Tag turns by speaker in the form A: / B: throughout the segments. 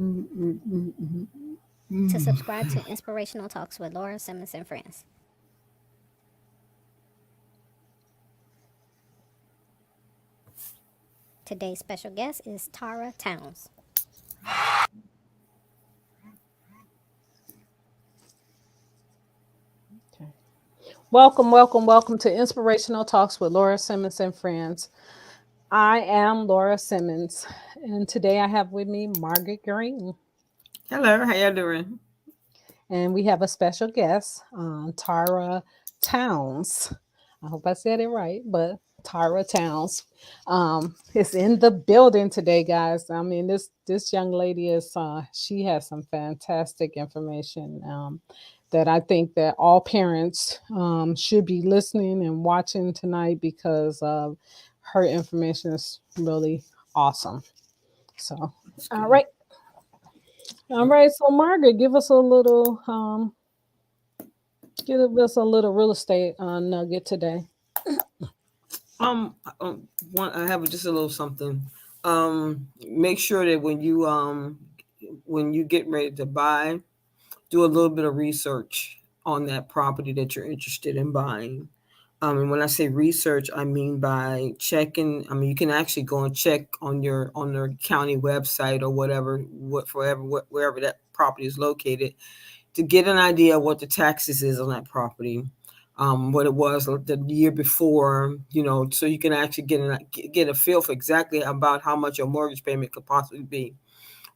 A: To subscribe to Inspirational Talks with Laura Simmons and friends. Today's special guest is Tara Towns.
B: Okay. Welcome to Inspirational Talks with Laura Simmons and friends. I am Laura Simmons, and today I have with me Margaret Green,
C: Hello, how y'all doing?
B: and we have a special guest, Tara Towns. I hope I said it right, but Tara Towns is in the building today, guys. I mean, this young lady is she has some fantastic information that I think that all parents should be listening and watching tonight because her information is really awesome. So,
C: That's
B: all
C: good.
B: right, all right. So, Margaret, give us a little real estate nugget today.
C: One I have just a little something. Make sure that when you get ready to buy, do a little bit of research on that property that you're interested in buying. And when I say research, I mean by checking. I mean, you can actually go and check on their county website or wherever that property is located to get an idea of what the taxes is on that property, what it was the year before, so you can actually get a feel for exactly about how much your mortgage payment could possibly be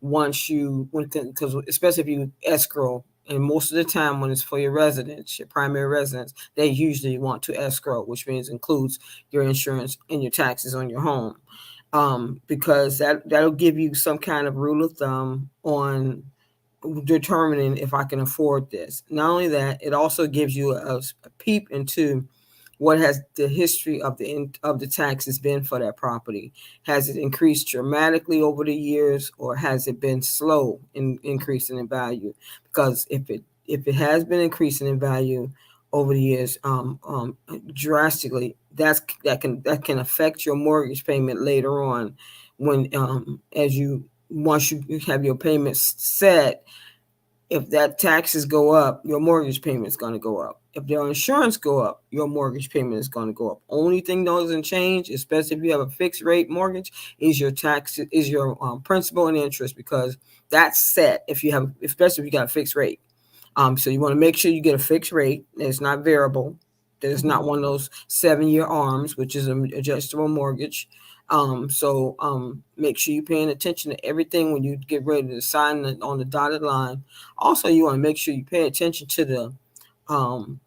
C: because especially if you escrow. And most of the time, when it's for your residence, your primary residence, they usually want to escrow, which means includes your insurance and your taxes on your home, because that'll give you some kind of rule of thumb on determining if I can afford this. Not only that, it also gives you a peep into what has the history of the taxes been for that property. Has it increased dramatically over the years, or has it been slow in increasing in value? Because if it has been increasing in value over the years, drastically, that can affect your mortgage payment later on, when as you once you have your payments set. If that taxes go up, your mortgage payment is going to go up. If your insurance go up, your mortgage payment is going to go up. Only thing that doesn't change, especially if you have a fixed rate mortgage, is your principal and interest, because that's set. Especially if you got a fixed rate. So you want to make sure you get a fixed rate. It's not variable. There's not
B: Mhm.
C: one of those 7-year ARMs, which is an adjustable mortgage. Make sure you're paying attention to everything when you get ready to sign on the dotted line. Also, you want to make sure you pay attention to the um,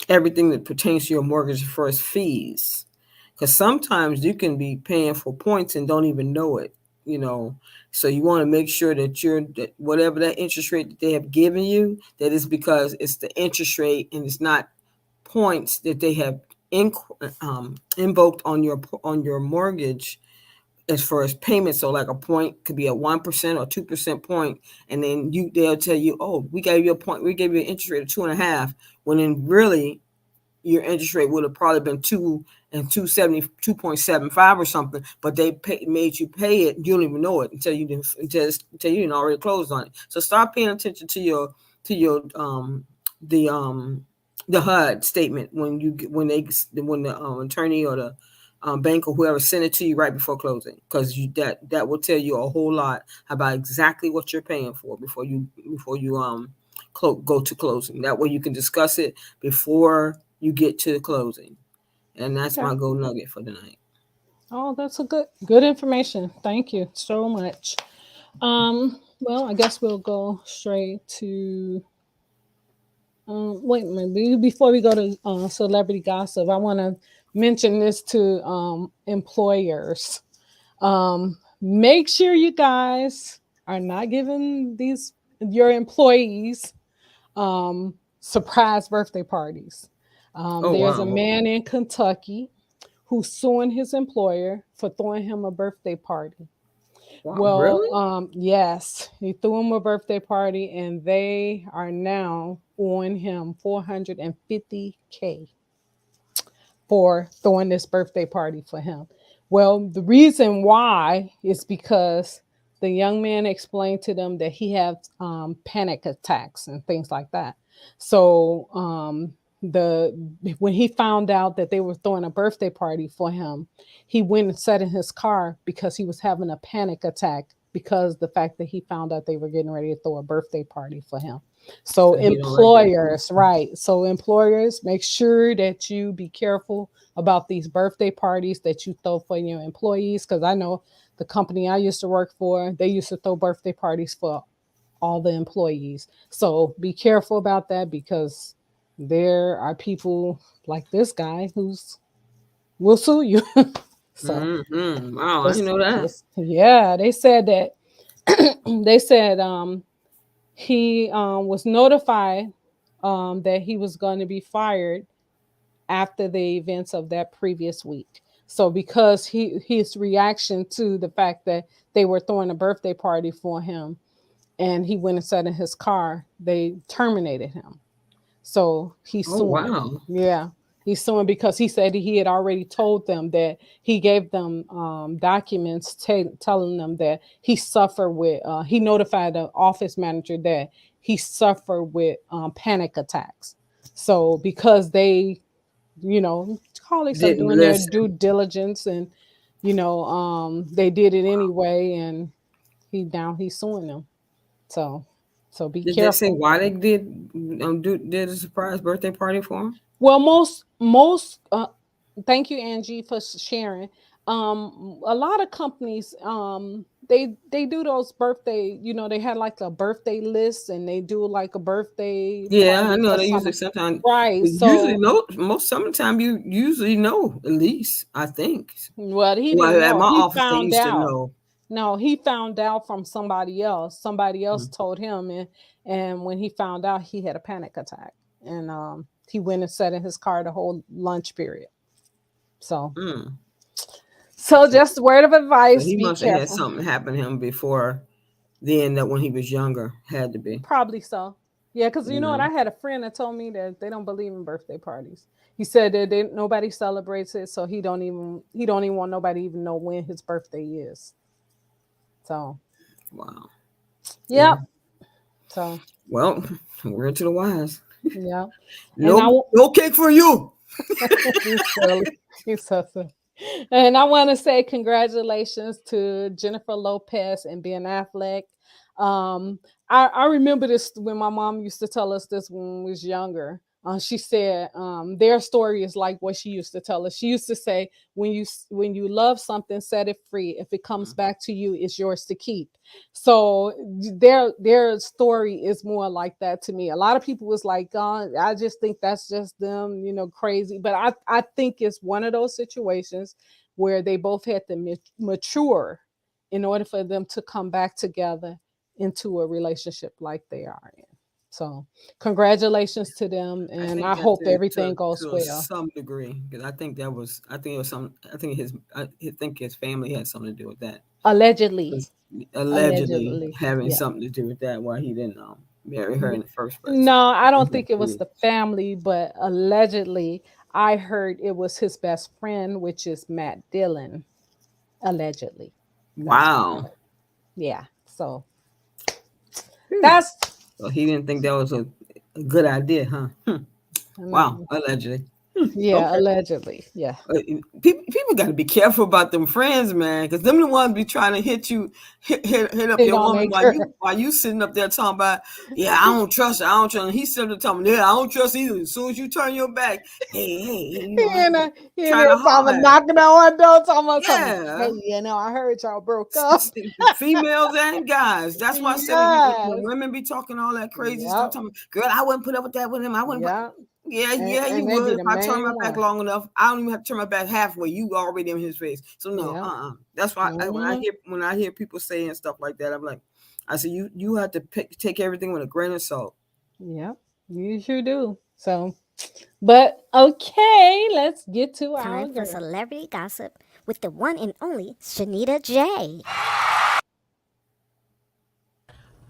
C: everything that pertains to your mortgage as far as fees, because sometimes you can be paying for points and don't even know it. You know, so you want to make sure that whatever that interest rate that they have given you, that is because it's the interest rate and it's not points that they have invoked on your mortgage as far as payments. So like a point could be a 1% or 2% point, and then they'll tell you, oh, we gave you an interest rate of 2.5, when in really your interest rate would have probably been 2.75 or something, but made you pay it. You don't even know it until you didn't already closed on it. So start paying attention to your the HUD statement when the attorney or the bank or whoever sent it to you right before closing, because that will tell you a whole lot about exactly what you're paying for before you go to closing. That way you can discuss it before you get to the closing. And that's
B: Okay.
C: my gold nugget for tonight.
B: Oh, that's a good information. Thank you so much. Well, I guess we'll go straight to. Wait a minute. Before we go to celebrity gossip, I want to mention this to employers. Make sure you guys are not giving these your employees surprise birthday parties.
C: Oh
B: There's a
C: wow.
B: man in Kentucky who's suing his employer for throwing him a birthday party.
C: Wow,
B: Well,
C: really?
B: yes, he threw him a birthday party, and they are now owing him 450K for throwing this birthday party for him. Well, the reason why is because the young man explained to them that he had panic attacks and things like that. So when he found out that they were throwing a birthday party for him, he went and sat in his car because he was having a panic attack because the fact that he found out they were getting ready to throw a birthday party for him. So employers, right? So employers, make sure that you be careful about these birthday parties that you throw for your employees, because I know the company I used to work for, they used to throw birthday parties for all the employees. So be careful about that, because there are people like this guy who's will sue you. So
C: wow, I didn't know that.
B: Yeah, they said that they said he was notified that he was going to be fired after the events of that previous week. So because his reaction to the fact that they were throwing a birthday party for him and he went and sat in his car, they terminated him. So he's suing.
C: Wow.
B: Yeah. He's suing because he said he had already told them that he gave them documents telling them that he suffered with, he notified the office manager that he suffered with panic attacks. So because they, call themselves doing their due diligence, and, they did it anyway, and he's suing them. So be
C: Did
B: careful.
C: they say why they did a surprise birthday party for him?
B: Well, most thank you, Angie, for sharing. A lot of companies they do those birthday, they had like a birthday list, and they do like a birthday
C: Yeah,
B: party
C: I know
B: for
C: they usually
B: someone.
C: sometimes
B: Right. So
C: usually know summertime you usually know, at least I think.
B: well, he didn't
C: At
B: know.
C: my
B: He
C: office they
B: found
C: used to
B: out.
C: know.
B: No, he found out from somebody else. Somebody else told him, and when he found out, he had a panic attack, and he went and sat in his car the whole lunch period. So just a word of advice:
C: So he
B: be
C: must have had
B: careful.
C: something happen to him before then, that when he was younger had to be.
B: Probably so. Yeah, because you know what? I had a friend that told me that they don't believe in birthday parties. He said that nobody celebrates it, so he don't even want nobody even know when his birthday is. So
C: Wow.
B: yep. So
C: well, word to the wise.
B: yeah.
C: No cake for you.
B: He's silly. He's so silly. And I want to say congratulations to Jennifer Lopez and Ben Affleck. I remember this when my mom used to tell us this when we was younger. She said their story is like what she used to tell us. She used to say, when you love something, set it free. If it comes back to you, it's yours to keep. So their story is more like that to me. A lot of people was like, I just think that's just them, crazy. But I think it's one of those situations where they both had to mature in order for them to come back together into a relationship like they are in. So congratulations to them, and I hope everything goes well.
C: Some degree, because I think it was some. I think his family had something to do with that.
B: Allegedly
C: having something to do with that. Why he didn't marry her in the first place?
B: No, I don't think it was the family, but allegedly, I heard it was his best friend, which is Matt Dillon. Allegedly.
C: Wow.
B: Yeah. So
C: So he didn't think that was a good idea, huh? Wow. Allegedly.
B: Yeah, okay. Allegedly. Yeah.
C: People got to be careful about them friends, man, because them the ones be trying to hit up your woman while you sitting up there talking about, yeah, I don't trust her. I don't trust her. He's sitting there talking, yeah, I don't trust either. As soon as you turn your back, hey, trying to
B: knocking on door, talking about something. Hey, I heard y'all broke up.
C: Females and guys. That's why I said when women be talking all that crazy stuff, talking, girl, I wouldn't put up with that with him. I wouldn't. Yeah, you would. If I turn my back long enough, I don't even have to turn my back halfway. You already in his face. So no, That's why when I hear people saying stuff like that, I'm like, I say you have to take everything with a grain of salt.
B: Yeah, you sure do. So, but okay, let's get to
A: time for celebrity gossip with the one and only Shanita J.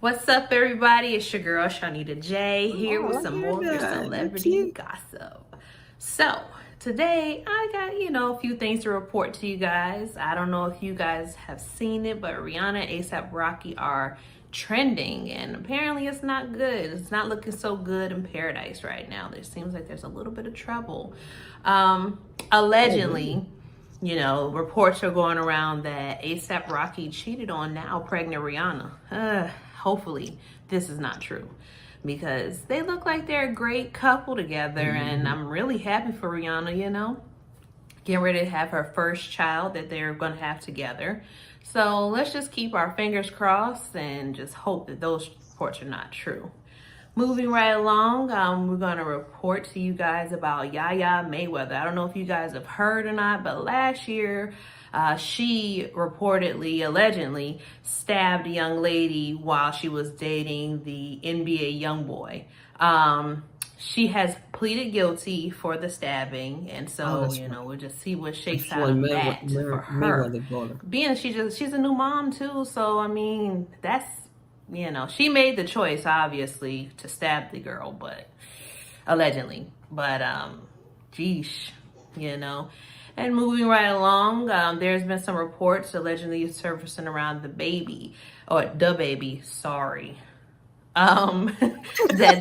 D: What's up, everybody? It's your girl, Shanita J, here with some more of your celebrity gossip. So, today I got, a few things to report to you guys. I don't know if you guys have seen it, but Rihanna and A$AP Rocky are trending, and apparently it's not good. It's not looking so good in paradise right now. There seems like there's a little bit of trouble. Allegedly, reports are going around that A$AP Rocky cheated on now pregnant Rihanna. Hopefully this is not true, because they look like they're a great couple together, and I'm really happy for Rihanna, getting ready to have her first child that they're going to have together. So let's just keep our fingers crossed and just hope that those reports are not true. Moving right along, we're going to report to you guys about Yaya Mayweather. I don't know if you guys have heard or not, but last year, she reportedly, allegedly, stabbed a young lady while she was dating the NBA YoungBoy. She has pleaded guilty for the stabbing, and so we'll just see what shakes out of that for her. Being that she's a new mom too, so I mean that's she made the choice obviously to stab the girl, but allegedly, geesh, And moving right along, there's been some reports allegedly surfacing around the baby, that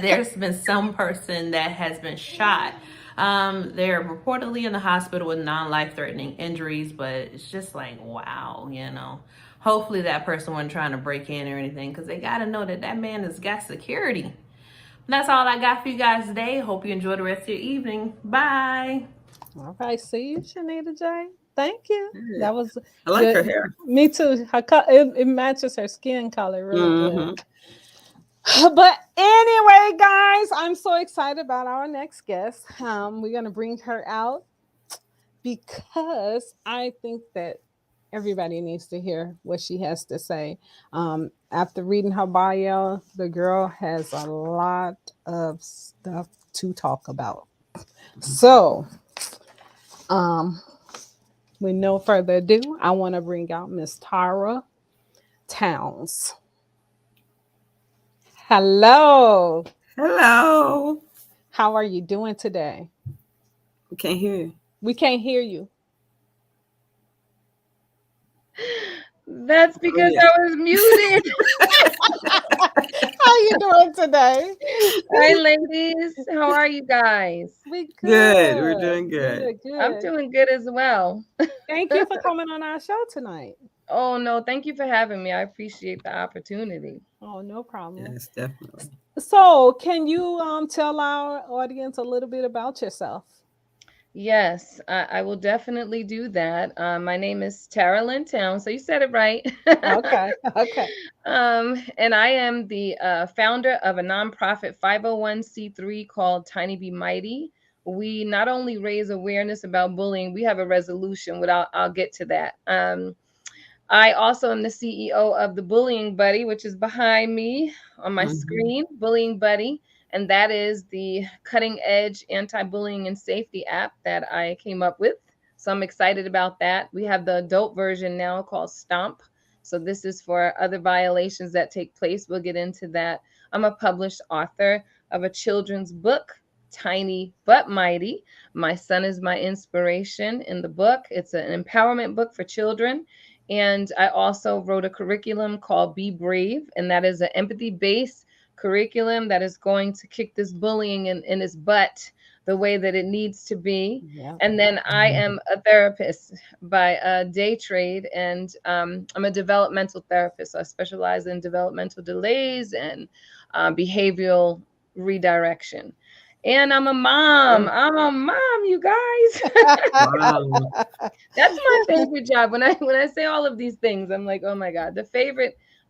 D: there's been some person that has been shot. They're reportedly in the hospital with non-life-threatening injuries, but it's just like, wow, Hopefully that person wasn't trying to break in or anything, because they got to know that man has got security. That's all I got for you guys today. Hope you enjoy the rest of your evening. Bye.
B: All right, see you, Shanita J. Thank you. That was
C: I like
B: good.
C: her hair.
B: Me too. It matches her skin color really good. But anyway, guys, I'm so excited about our next guest. We're going to bring her out because I think that everybody needs to hear what she has to say. After reading her bio, the girl has a lot of stuff to talk about. So, with no further ado, I want to bring out Miss Tara Towns. Hello.
C: Hello.
B: How are you doing today?
C: We can't hear you.
B: We can't hear you.
E: That's because I was muted.
B: How you doing today?
E: Hi, ladies. How are you guys?
B: We
C: good. We're doing good.
E: I'm doing good as well.
B: Thank you for coming on our show tonight.
E: Oh, no. Thank you for having me. I appreciate the opportunity.
B: Oh, no problem.
C: Yes, definitely.
B: So, can you tell our audience a little bit about yourself?
E: Yes, I will definitely do that. My name is Tara Lynn Towns, so you said it right.
B: Okay.
E: And I am the founder of a nonprofit 501c3 called Tiny Be Mighty. We not only raise awareness about bullying, we have a resolution. I'll get to that. I also am the CEO of the Bullying Buddy, which is behind me on my screen, Bullying Buddy. And that is the cutting edge anti-bullying and safety app that I came up with. So I'm excited about that. We have the adult version now called Stomp. So this is for other violations that take place. We'll get into that. I'm a published author of a children's book, Tiny But Mighty. My son is my inspiration in the book. It's an empowerment book for children. And I also wrote a curriculum called Be Brave, and that is an empathy-based curriculum that is going to kick this bullying in its butt the way that it needs to be. Yeah. And then I am a therapist by day trade, and I'm a developmental therapist. So I specialize in developmental delays and behavioral redirection. And I'm a mom. I'm a mom, you guys. Wow. That's my favorite job. When I say all of these things, I'm like, oh my God,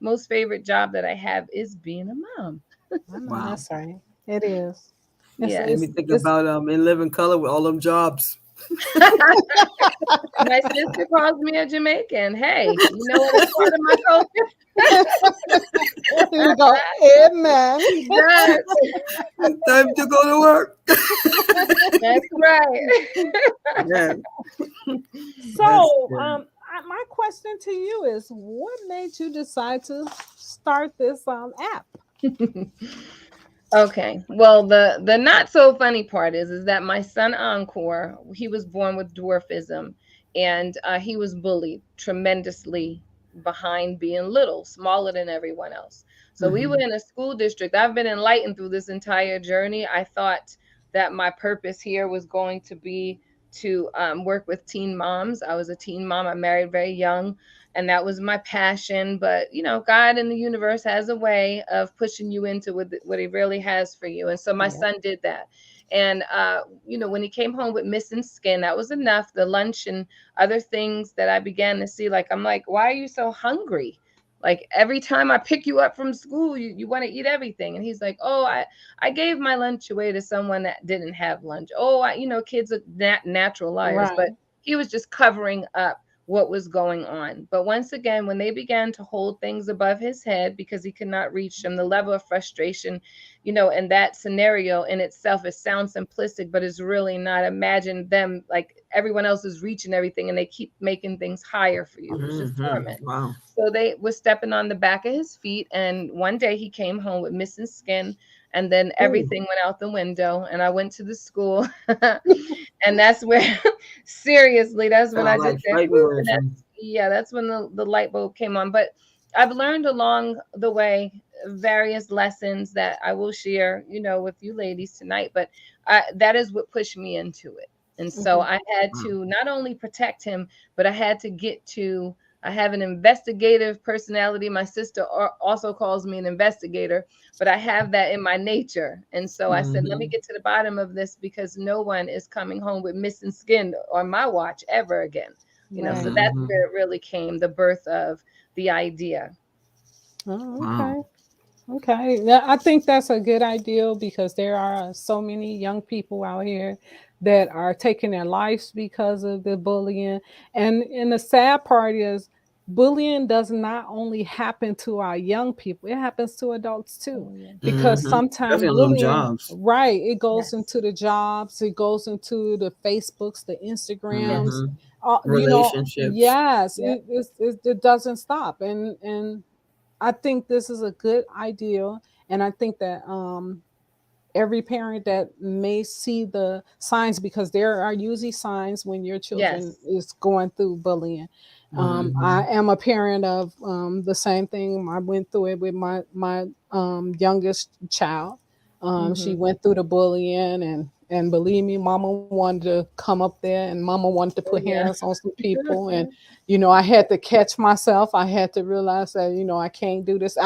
E: most favorite job that I have is being a mom.
B: Wow. That's right. It is.
E: Yeah.
C: Let me think about In Living Color with all them jobs.
E: My sister calls me a Jamaican. Hey, you know what? It's part of my culture.
B: Here we go. Amen.
E: Yes.
C: Time to go to work.
E: That's right.
C: Yeah.
B: So, my question to you is, what made you decide to start this app?
E: Okay. Well, the not so funny part is that my son Encore, he was born with dwarfism, and he was bullied tremendously behind being little, smaller than everyone else. So we were
C: Mm-hmm.
E: in a school district. I've been enlightened through this entire journey. I thought that my purpose here was going to be to work with teen moms. I was a teen mom. I married very young, and that was my passion. But God and the universe has a way of pushing you into what he really has for you, and so my
B: Yeah.
E: son did that. And when he came home with missing skin, that was enough. The lunch and other things that I began to see, like, I'm like, why are you so hungry? Like, every time I pick you up from school, you want to eat everything. And he's like, oh, I gave my lunch away to someone that didn't have lunch. Oh, kids are natural liars. But
B: Right.
E: he was just covering up what was going on. But once again, when they began to hold things above his head because he could not reach them, the level of frustration, in that scenario in itself, it sounds simplistic, but it's really not. Imagine them, like, everyone else is reaching everything and they keep making things higher for you. It's just
C: Mm-hmm.
E: torment.
C: Wow.
E: So they were stepping on the back of his feet. And one day he came home with missing skin. And then
C: Ooh.
E: everything went out the window. And I went to the school. And that's where, seriously, that's when I
C: Like
E: just said,
C: frightened
E: whoop,
C: words.
E: and that's when the light bulb came on. But I've learned along the way various lessons that I will share, with you ladies tonight. But that is what pushed me into it. And so
B: Mhm.
E: I had to not only protect him, but I had to I have an investigative personality. My sister also calls me an investigator, but I have that in my nature. And so I said, let me
C: Mm-hmm.
E: get to the bottom of this, because no one is coming home with missing skin on my watch ever again. So
B: Right.
E: that's
C: Mm-hmm.
E: where it really came, the birth of the idea.
B: Oh,
C: Wow.
B: okay. Okay. Yeah, I think that's a good idea because there are so many young people out here that are taking their lives because of the bullying. And the sad part is bullying does not only happen to our young people, it happens to adults too.
E: Oh, yes.
B: Because
C: Mm-hmm.
B: sometimes
C: Especially on them
B: bullying,
C: jobs.
B: right, it goes
E: Yes.
B: into the jobs, it goes into the Facebooks, the Instagrams,
C: Mm-hmm.
B: you know,
C: Relationships.
B: yes,
E: Yep.
B: it doesn't stop. And I think this is a good idea, and I think that every parent that may see the signs, because there are usually signs when your children
E: Yes.
B: is going through bullying.
C: Mm-hmm.
B: I am a parent of the same thing. I went through it with my youngest child. She
E: Hmm.
B: went through the bullying, and believe me, Mama wanted to come up there, and Mama wanted to
E: Oh,
B: put
E: yeah.
B: hands on some people, and I had to catch myself. I had to realize that I can't do this.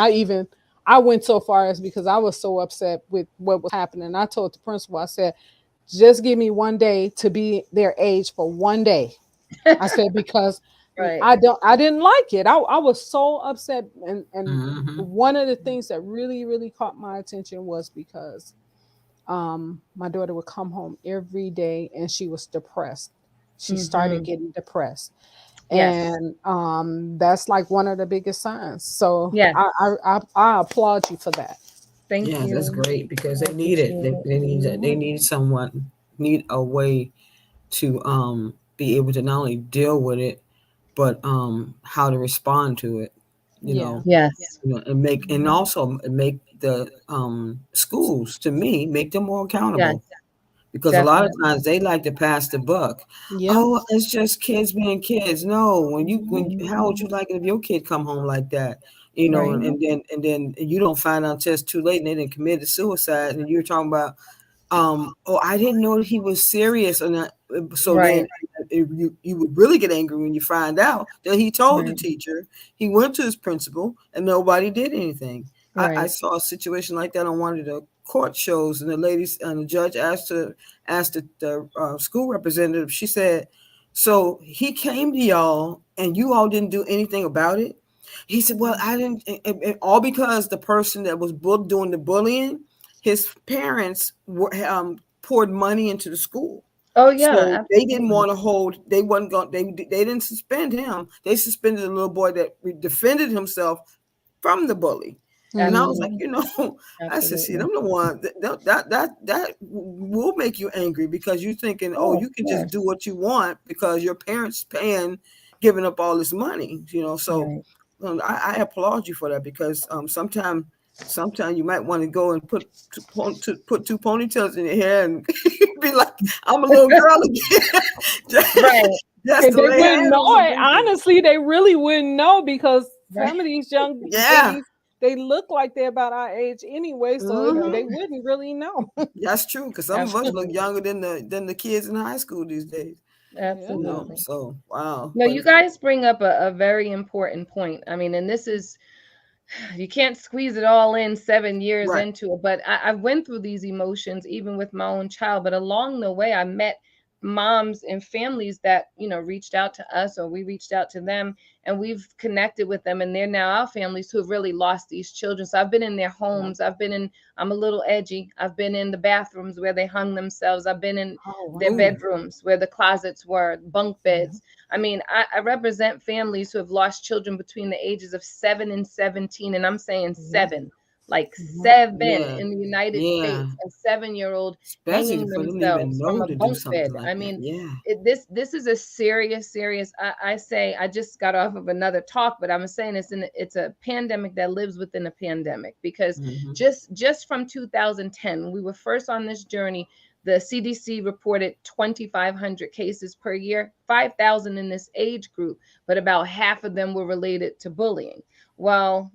B: I went so far as, because I was so upset with what was happening. I told the principal, I said, just give me one day to be their age for one day. I said, because
E: Right.
B: I didn't like it. I was so upset. And
C: Mm-hmm.
B: one of the things that really, really caught my attention was because my daughter would come home every day and she was depressed. She started
E: Hmm.
B: getting depressed.
E: Yes.
B: And that's like one of the biggest signs. So
E: Yes.
B: I applaud you for that.
E: Thank
C: Yeah, that's
E: you.
C: great because
E: I
C: they need it.
E: appreciate
C: They,
E: it.
C: they need that. They
E: Hmm.
C: need someone, need a way to be able to not only deal with it, but how to respond to it. You
B: Yeah.
C: know,
E: Yes.
C: and also make the schools, to me, make them more
E: Yes.
C: accountable, because a lot of
E: Definitely.
C: times they like to pass the buck.
B: Yep.
C: Oh, it's just kids being kids. No, how would
E: Hmm.
C: you like it if your kid come home like that?
E: Right.
C: And then you don't find out until it's too late, and they didn't committed suicide, and you're talking about, oh, I didn't know he was serious. And so then
E: Right.
C: you would really get angry when you find out that he told the
E: Right.
C: teacher, he went to his principal, and nobody did anything. I
E: Right.
C: saw a situation like that on one of the court shows, and the judge asked the school representative. She said, "So he came to y'all, and you all didn't do anything about it?" He said, "Well, I didn't," and all because the person that was doing the bullying, his parents poured money into the school.
E: Oh, yeah.
C: So they didn't
E: Absolutely.
C: want to hold. They wasn't going. They didn't suspend him. They suspended the little boy that defended himself from the bully. And I was like,
E: Absolutely.
B: Mhm.
C: I said, see,
E: Absolutely.
C: I'm the one that will make you angry, because you're thinking, oh,
E: Oh, of
C: you can just do
E: course.
C: what you want because your parents paying, giving up all this money. So
E: Right.
C: I applaud you for that, because sometimes sometimes you might want to go and put two ponytails in your hair and be like, I'm a little girl again.
E: Right.
C: Just
B: And
C: to
B: they
C: lay
B: wouldn't
C: hands
B: know
C: on
B: it.
C: people.
B: Honestly, they really wouldn't know because
E: Right.
B: some of these young
C: Yeah.
B: babies, they look like they're about our age anyway, so
C: Mhm.
B: they wouldn't really know.
C: That's true, because some of us look
E: Absolutely.
C: younger than the kids in high school these days.
E: Absolutely.
C: So wow.
E: No,
C: But
E: you guys bring up a very important point. I mean, and this is, you can't squeeze it all in 7 years
C: right.
E: into it, but I went through these emotions even with my own child. But along the way, I met moms and families that, reached out to us or we reached out to them, and we've connected with them, and they're now our families who have really lost these children. So I've been in their homes. I'm a little edgy. I've been in the bathrooms where they hung themselves. I've been in
B: Oh,
E: their
C: Ooh.
E: bedrooms where the closets were, bunk beds. I mean, I represent families who have lost children between the ages of 7 and 17. And I'm saying 7, like 7
C: Yeah.
E: in the United
C: Yeah.
E: States, a 7-year-old
C: Especially
E: hanging
C: for them to even
E: themselves from
C: know
E: a
C: to do
E: bunk
C: something
E: bed.
C: like
E: I
C: that.
E: mean,
C: Yeah.
E: this is a serious. I say, I just got off of another talk, but I'm saying it's a pandemic that lives within a pandemic, because
C: Mhm.
E: just from 2010, when we were first on this journey, the CDC reported 2,500 cases per year, 5,000 in this age group, but about half of them were related to bullying. Well,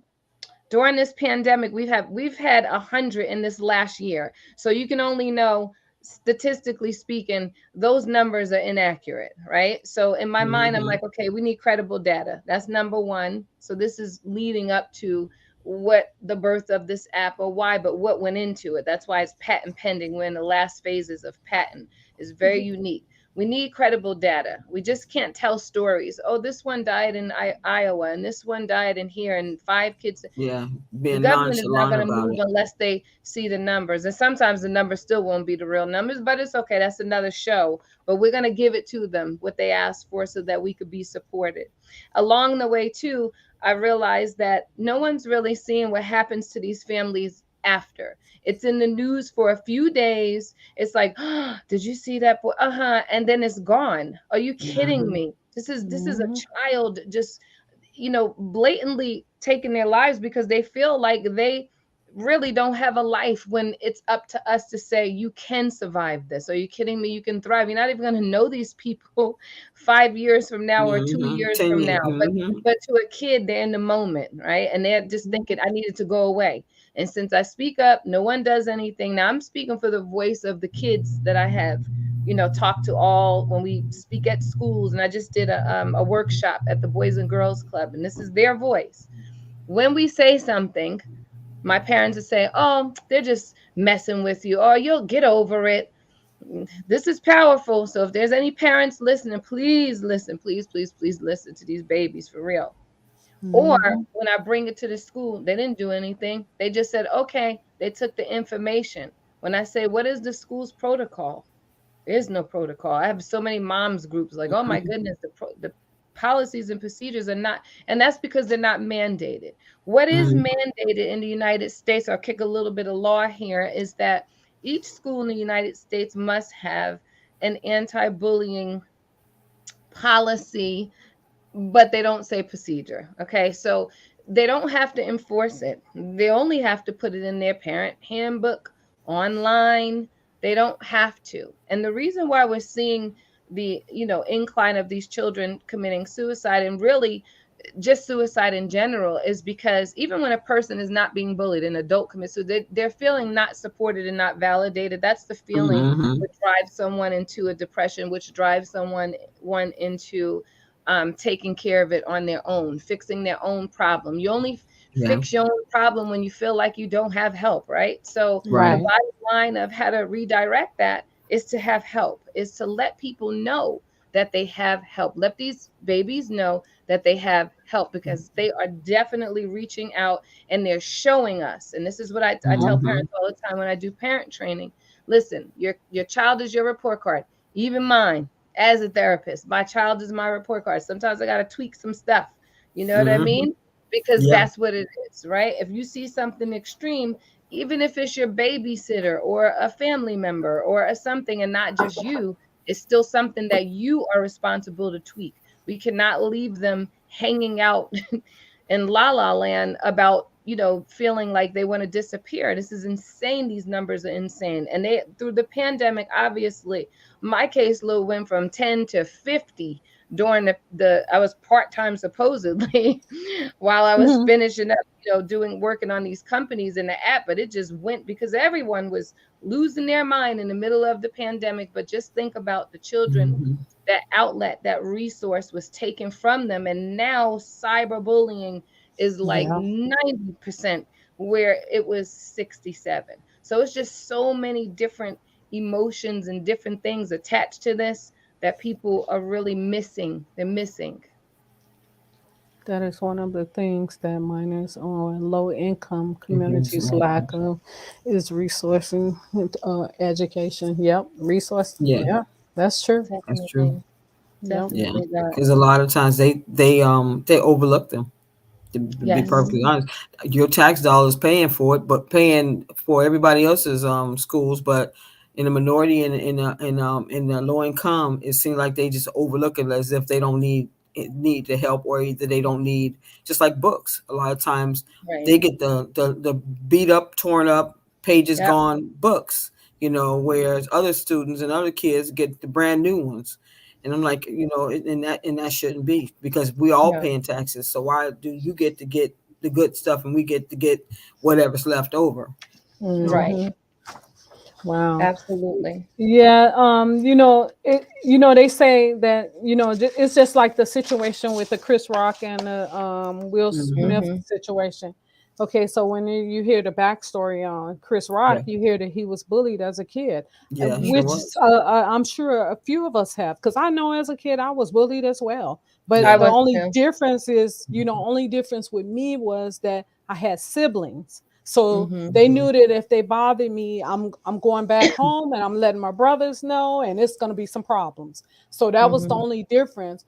E: during this pandemic, we've had 100 in this last year. So you can only know, statistically speaking, those numbers are inaccurate, right? So in my mind, I'm
C: Mhm.
E: like, okay, we need credible data. That's number one. So this is leading up to what the birth of this app, or why, but what went into it. That's why it's patent pending. We're in the last phases of patent. It's very unique. We need credible data. We just can't tell stories. Oh, this one died in Iowa, and this one died in here, and 5 kids.
C: Yeah.
E: The
C: Being
E: government is not
C: nonchalant
E: going to
C: about
E: move
C: it.
E: unless they see the numbers. And sometimes the numbers still won't be the real numbers, but it's okay. That's another show. But we're going to give it to them, what they asked for, so that we could be supported. Along the way, too, I realized that no one's really seeing what happens to these families after. It's in the news for a few days. It's like, oh, did you see that boy? And then it's gone. Are you kidding
C: Mhm.
E: me? This is a child just, blatantly taking their lives because they feel like they really don't have a life, when it's up to us to say, you can survive this. Are you kidding me? You can thrive. You're not even going to know these people 5 years from now or 2
C: Mhm.
E: years
C: 10
E: from
C: years.
E: now.
C: Mhm.
E: But to a kid, they're in the moment, right? And they're just thinking, I needed to go away. And since I speak up, no one does anything. Now I'm speaking for the voice of the kids that I have, talk to all when we speak at schools. And I just did a workshop at the Boys and Girls Club, and this is their voice. When we say something, my parents would say, oh, they're just messing with you, or you'll get over it. This is powerful. So if there's any parents listening, please listen, please listen to these babies, for real. Or when I bring it to the school, they didn't do anything. They just said, okay, they took the information. When I say, what is the school's protocol? There's no protocol. I have so many moms groups like, oh my goodness, the policies and procedures are not, and that's because they're not mandated. What is
C: Mhm.
E: mandated in the United States, I'll kick a little bit of law here, is that each school in the United States must have an anti-bullying policy, but they don't say procedure. Okay. So they don't have to enforce it. They only have to put it in their parent handbook, online. They don't have to. And the reason why we're seeing the, incline of these children committing suicide, and really just suicide in general, is because even when a person is not being bullied, an adult commits suicide, they're feeling not supported and not validated. That's the feeling
C: Mhm.
E: which drives someone into a depression, which drives one into taking care of it on their own, fixing their own problem. You only
C: Yeah.
E: fix your own problem when you feel like you don't have help, right? So the
C: Right.
B: Right.
E: bottom line of how to redirect that is to have help, is to let people know that they have help. Let these babies know that they have help, because they are definitely reaching out and they're showing us. And this is what I tell
C: Mhm.
E: parents all the time when I do parent training. Listen, your child is your report card, even mine. As a therapist, my child is my report card. Sometimes I got to tweak some stuff. You know what I
C: Mhm.
E: mean? Because
C: Yeah.
E: that's what it is, right? If you see something extreme, even if it's your babysitter or a family member or something, and not just you, it's still something that you are responsible to tweak. We cannot leave them hanging out in la la land about feeling like they want to disappear. This is insane. These numbers are insane. And they, through the pandemic, obviously, my caseload went from 10 to 50 during the I was part-time supposedly while I was finishing up, working on these companies in the app, but it just went because everyone was losing their mind in the middle of the pandemic. But just think about the children,
C: Mm-hmm.
E: that outlet, that resource was taken from them. And now cyberbullying is like
B: Yeah,
E: 90% where it was 67. So it's just so many different emotions and different things attached to this that people are really missing. They're missing.
B: that is one of the things that minors or low income communities
C: Exactly.
B: lack of is resourcing, education. Yep, resource.
C: Yeah,
B: Yeah, that's true.
C: that's true.
E: Definitely.
B: Yep.
C: Yeah,
E: Definitely that.
C: because a lot of times they overlook them. To be
E: Yes.
C: perfectly honest, your tax dollars paying for it, but paying for everybody else's schools. But in the minority and in the low income, it seems like they just overlook it as if they don't need the help, or either they don't need, just like books. A lot of times
E: Right.
C: they get the beat up, torn up, pages
E: Yep.
C: gone books. Whereas other students and other kids get the brand new ones. And I'm like, and that shouldn't be, because we all
E: Yeah.
C: paying taxes. So why do you get the good stuff and we get to get whatever's left over?
E: Right.
B: Hmm. Wow.
E: Absolutely.
B: Yeah, they say that, it's just like the situation with the Chris Rock and the Will
C: Hmm.
B: Smith
E: Mm-hmm.
B: situation. Okay, so when you hear the backstory on Chris
C: Yeah,
B: Rock, you hear that he was bullied as a kid,
C: yeah, sure
B: which
C: was.
B: I'm sure a few of us have, because I know as a kid I was bullied as well.
E: I
B: But
C: Yeah.
B: the
E: was
B: only
E: too.
B: difference is, only difference with me was that I had siblings. So
E: Mm-hmm.
B: they
C: Hmm.
B: knew that if they bothered me, I'm going back home and I'm letting my brothers know, and it's going to be some problems. So that was the
E: Mm-hmm.
B: only difference.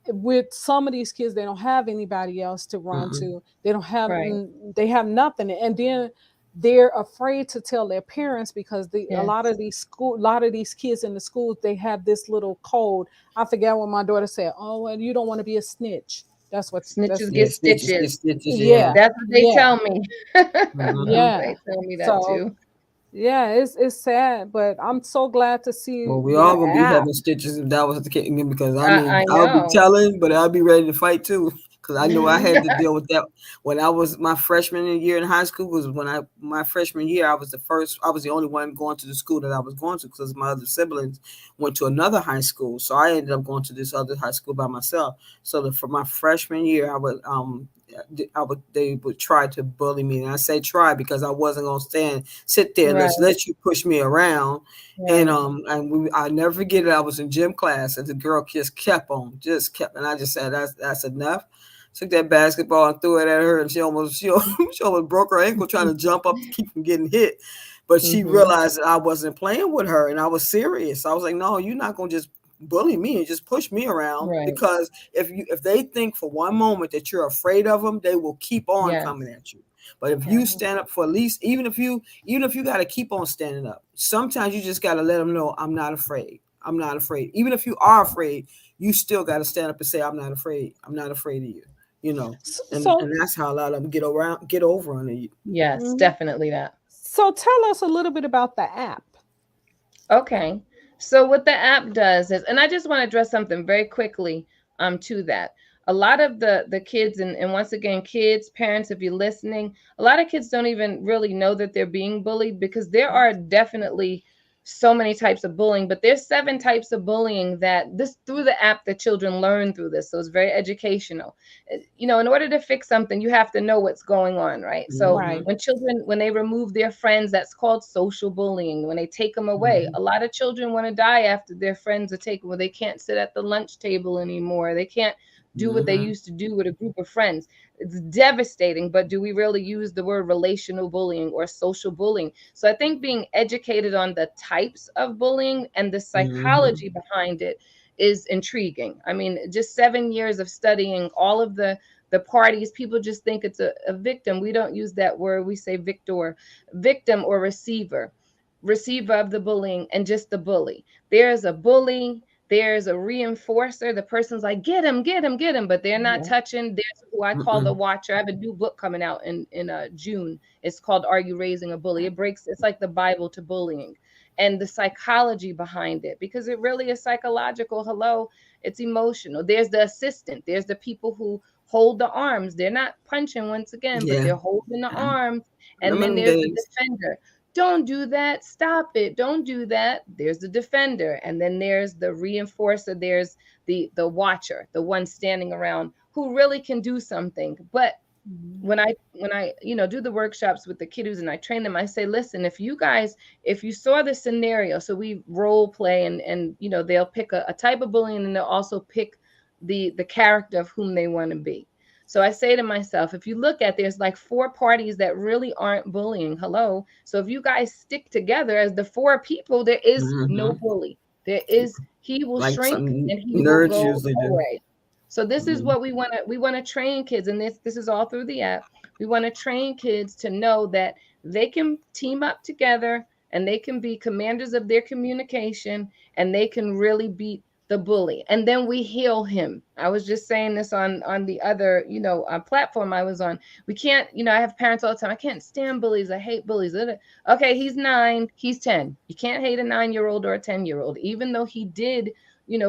B: With some of these kids, they don't have anybody else to run
C: Mm-mm.
B: to. They don't have
E: Right.
B: they have nothing, and then they're afraid to tell their parents, because
E: Yes.
B: a lot of these kids in the schools, they have this little code. I forget what my daughter said. Oh, well, you don't want to be a snitch. That's
E: Snitches
C: Yeah,
E: get
C: stitches, get
E: stitches.
C: stitches. Yeah.
B: yeah,
E: That's what they
B: yeah,
E: tell me.
C: Hmm.
B: yeah.
E: They tell me that
B: So
E: too.
B: yeah, it's sad, but I'm so glad to see
C: Well, we
B: the
C: all gonna be
B: app.
C: having stitches if that was the case. Because I mean,
E: I
C: I'll be
E: know.
C: telling, but I'll be ready to fight too. Because I know I
E: Mhm.
C: had to deal with that when I was my freshman year in high school. Was when my freshman year, I was the first. I was the only one going to the school that I was going to, because my other siblings went to another high school. So I ended up going to this other high school by myself. So for my freshman year, they would try to bully me, and I say try because I wasn't gonna sit there and
E: Right.
C: let you push me around. And
E: Right.
C: I never forget it. I was in gym class, and the girl just kept, and I just said, "That's enough." Took that basketball and threw it at her, and she almost broke her ankle trying to jump up to keep from getting hit. But she
E: Mm-hmm.
C: realized that I wasn't playing with her, and I was serious. I was like, "No, you're not gonna just bully me and just push me around,
E: Right.
C: because if they think for one moment that you're afraid of them, they will keep on
E: Yes.
C: coming at you. But if you
E: Yes.
C: stand up for at least, even if you got to keep on standing up, sometimes you just got to let them know, I'm not afraid. I'm not afraid. Even if you are afraid, you still got to stand up and say, I'm not afraid. I'm not afraid of you. You know, and
B: So,
C: and that's how a lot of them get over on you.
E: Yes.
B: mhm.
E: Definitely that.
B: So tell us a little bit about the app.
E: Okay. So what the app does is, and I just want to address something very quickly to that. A lot of the kids, and once again, kids, parents, if you're listening, a lot of kids don't even really know that they're being bullied, because there are definitely so many types of bullying, but there's 7 types of bullying that this through the app that children learn through this. So it's very educational. In order to fix something, you have to know what's going on, right? So
C: Hmm.
B: Right.
E: when children, when they remove their friends, that's called social bullying. When they take them away,
C: Hmm.
E: a lot of children want to die after their friends are taken, where they can't sit at the lunch table anymore. They can't do what they
C: Hmm.
E: used to do with a group of friends. It's devastating. But do we really use the word relational bullying or social bullying? So I think being educated on the types of bullying and the
C: Hmm.
E: psychology behind it is intriguing. I mean, just 7 years of studying all of the parties, people just think it's a victim. We don't use that word. We say victim or receiver of the bullying, and just the bully. There's a bully, There's a reinforcer. The person's like, get him, get him, get him, but they're not touching. There's who I call the watcher. I have a new book coming out in June. It's called Are You Raising a Bully? It's like the Bible to bullying, and the psychology behind it, because it really is psychological. Hello, it's emotional. There's the assistant. There's the people who hold the arms. They're not punching once again, but they're holding the arms. And then there's the defender. Don't do that. Stop it. Don't do that. There's the defender. And then there's the reinforcer. There's the watcher, the one standing around who really can do something. But when I do the workshops with the kiddos and I train them, I say, listen, if you saw the scenario, so we role play and they'll pick a type of bullying, and they'll also pick the character of whom they want to be. So I say to myself, if you look at, there's like 4 parties that really aren't bullying. Hello. So if you guys stick together as the 4 people, there is no bully. He will like shrink and he will go away. So this is what we want to train kids. And this is all through the app. We want to train kids to know that they can team up together and they can be commanders of their communication, and they can really beat the bully. And then we heal him. I was just saying this on the other, platform I was on. We can't, I have parents all the time. I can't stand bullies. I hate bullies. Okay, he's 9, he's 10. You can't hate a 9-year-old or a 10-year-old, even though he did,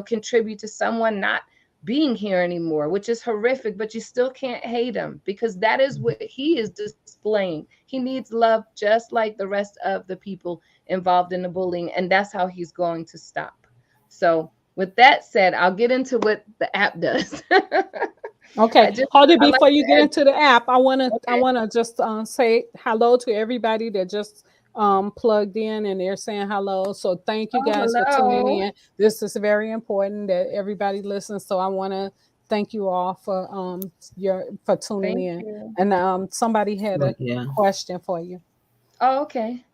E: contribute to someone not being here anymore, which is horrific, but you still can't hate him, because that is what he is displaying. He needs love just like the rest of the people involved in the bullying, and that's how he's going to stop. So with that said, I'll get into what the app does.
B: Okay, hold it before you get into the app. I wanna just say hello to everybody that just plugged in and they're saying hello. So thank you guys for tuning in. This is very important that everybody listens. So I want to thank you all for tuning in. You. And somebody had a question for you.
E: Oh, okay.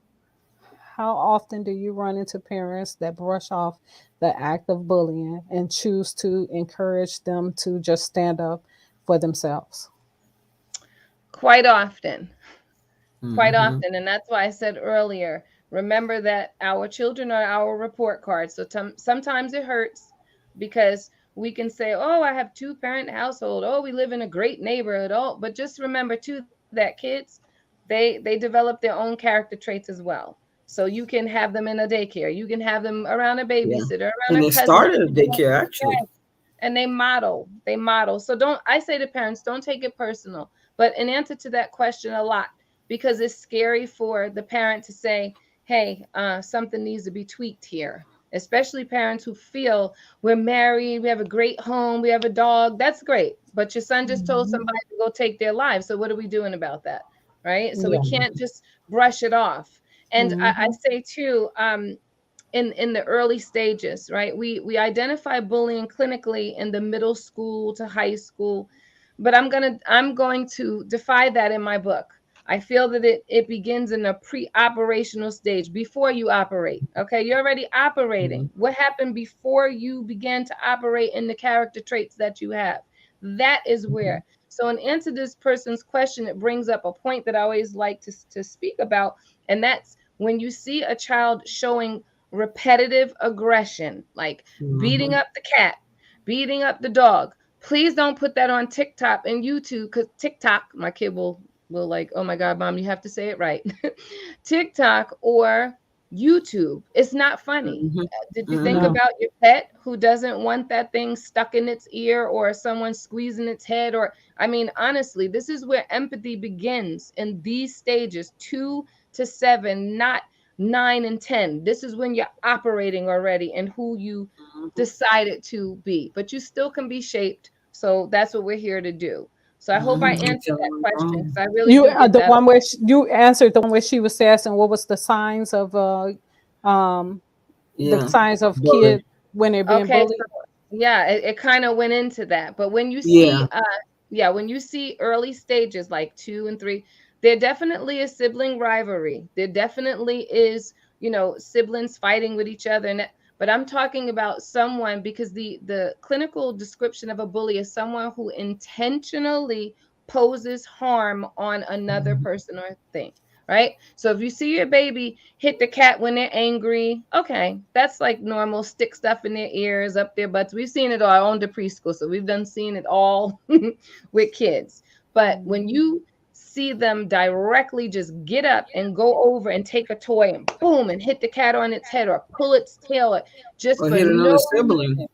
B: How often do you run into parents that brush off the act of bullying and choose to encourage them to just stand up for themselves?
E: Quite often. Quite often. And that's why I said earlier, remember that our children are our report cards. So sometimes it hurts, because we can say, oh, I have 2-parent household. Oh, we live in a great neighborhood. Oh, but just remember too that kids, they develop their own character traits as well. So you can have them in a daycare. You can have them around a babysitter, around a cousin.
C: They started a daycare, actually.
E: And they model. So I say to parents, don't take it personal. But in answer to that question a lot, because it's scary for the parent to say, hey, something needs to be tweaked here. Especially parents who feel we're married, we have a great home, we have a dog. That's great. But your son just told somebody to go take their lives. So what are we doing about that? Right? So we can't just brush it off. And I say too, in the early stages, right? We identify bullying clinically in the middle school to high school, but I'm going to defy that in my book. I feel that it begins in a pre-operational stage, before you operate. Okay, you're already operating. What happened before you began to operate in the character traits that you have? That is where. So in answer to this person's question, it brings up a point that I always like to speak about, and that's when you see a child showing repetitive aggression, like beating up the cat, beating up the dog. Please don't put that on TikTok and YouTube, because TikTok, my kid will like, oh my God, Mom, you have to say it right. TikTok or YouTube. It's not funny. Did you think about your pet who doesn't want that thing stuck in its ear, or someone squeezing its head? Or, I mean, honestly, this is where empathy begins in these stages, 2 to 7, not 9 and 10. This is when you're operating already and who you decided to be, but you still can be shaped. So that's what we're here to do. So I hope I answered that question. I really
B: one where you answered the one where she was asking what was the signs of the signs of kids when they're being bullied.
E: So, it kind of went into that. But when you see when you see early stages like 2 and 3, there definitely is sibling rivalry. There definitely is, siblings fighting with each other. But I'm talking about someone, because the clinical description of a bully is someone who intentionally poses harm on another person or thing. right? So if you see your baby hit the cat when they're angry, okay, that's like normal. Stick stuff in their ears, up their butts. We've seen it all. I owned a preschool, so we've seen it all with kids. But when you see them directly just get up and go over and take a toy and boom and hit the cat on its head or pull its tail just
C: Or
E: for
C: hit another
E: no
C: sibling.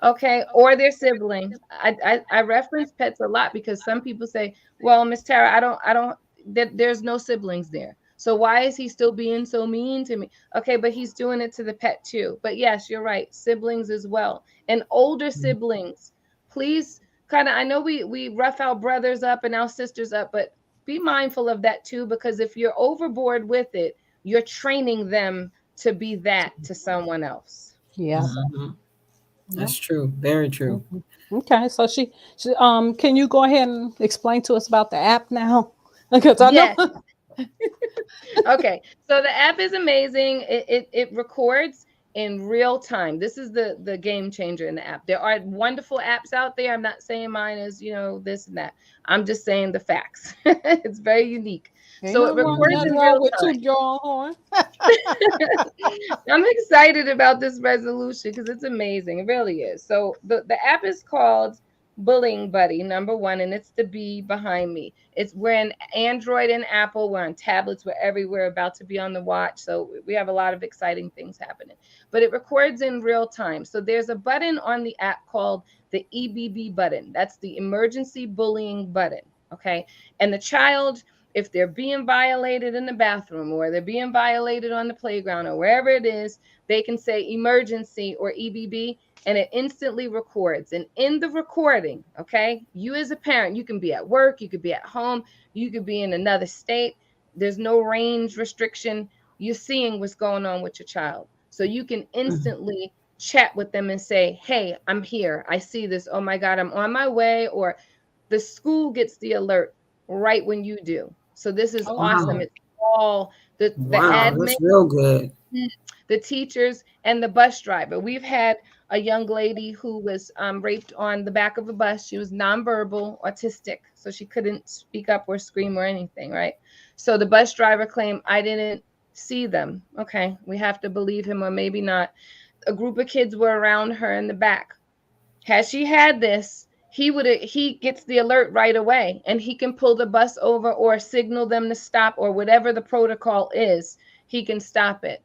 E: okay, or their sibling. I reference pets a lot because some people say, "Well, Miss Tara, there's no siblings there. So why is he still being so mean to me?" Okay, but he's doing it to the pet too. But yes, you're right, siblings as well, and older siblings. Please, kind of. I know we rough our brothers up and our sisters up, but be mindful of that too, because if you're overboard with it, you're training them to be that to someone else.
B: Yeah.
C: Mhm.
B: Yeah.
C: That's true. Very true.
B: Mhm. Okay, so can you go ahead and explain to us about the app now? Because I know.
E: Yes. Okay, so the app is amazing. It records in real time. This is the game changer in the app. There are wonderful apps out there. I'm not saying mine is, this and that. I'm just saying the facts. It's very unique.
B: Ain't
E: So it records
B: nothing
E: in
B: wrong
E: real
B: with
E: time.
B: toot your own horn.
E: I'm excited about this resolution because it's amazing. It really is. So the app is called Bullying Buddy, number one, and it's the B behind me. We're in Android and Apple. We're on tablets. We're everywhere. About to be on the watch. So we have a lot of exciting things happening. But it records in real time. So there's a button on the app called the EBB button. That's the emergency bullying button. Okay. And the child, if they're being violated in the bathroom or they're being violated on the playground or wherever it is, they can say emergency or EBB and it instantly records. And in the recording, okay, you as a parent, you can be at work, you could be at home, you could be in another state. There's no range restriction. You're seeing what's going on with your child. So you can instantly chat with them and say, hey, I'm here. I see this. Oh my God, I'm on my way. Or the school gets the alert right when you do. So this is
B: Oh,
E: awesome.
C: Wow.
B: good.
E: It's all the
C: Wow.
E: admin,
C: That's real good.
E: the teachers, and the bus driver. We've had a young lady who was raped on the back of a bus. She was nonverbal, autistic, so she couldn't speak up or scream or anything, right? So the bus driver claimed, I didn't see them. Okay, we have to believe him or maybe not. A group of kids were around her in the back. Had she had this, he gets the alert right away and he can pull the bus over or signal them to stop or whatever the protocol is, he can stop it.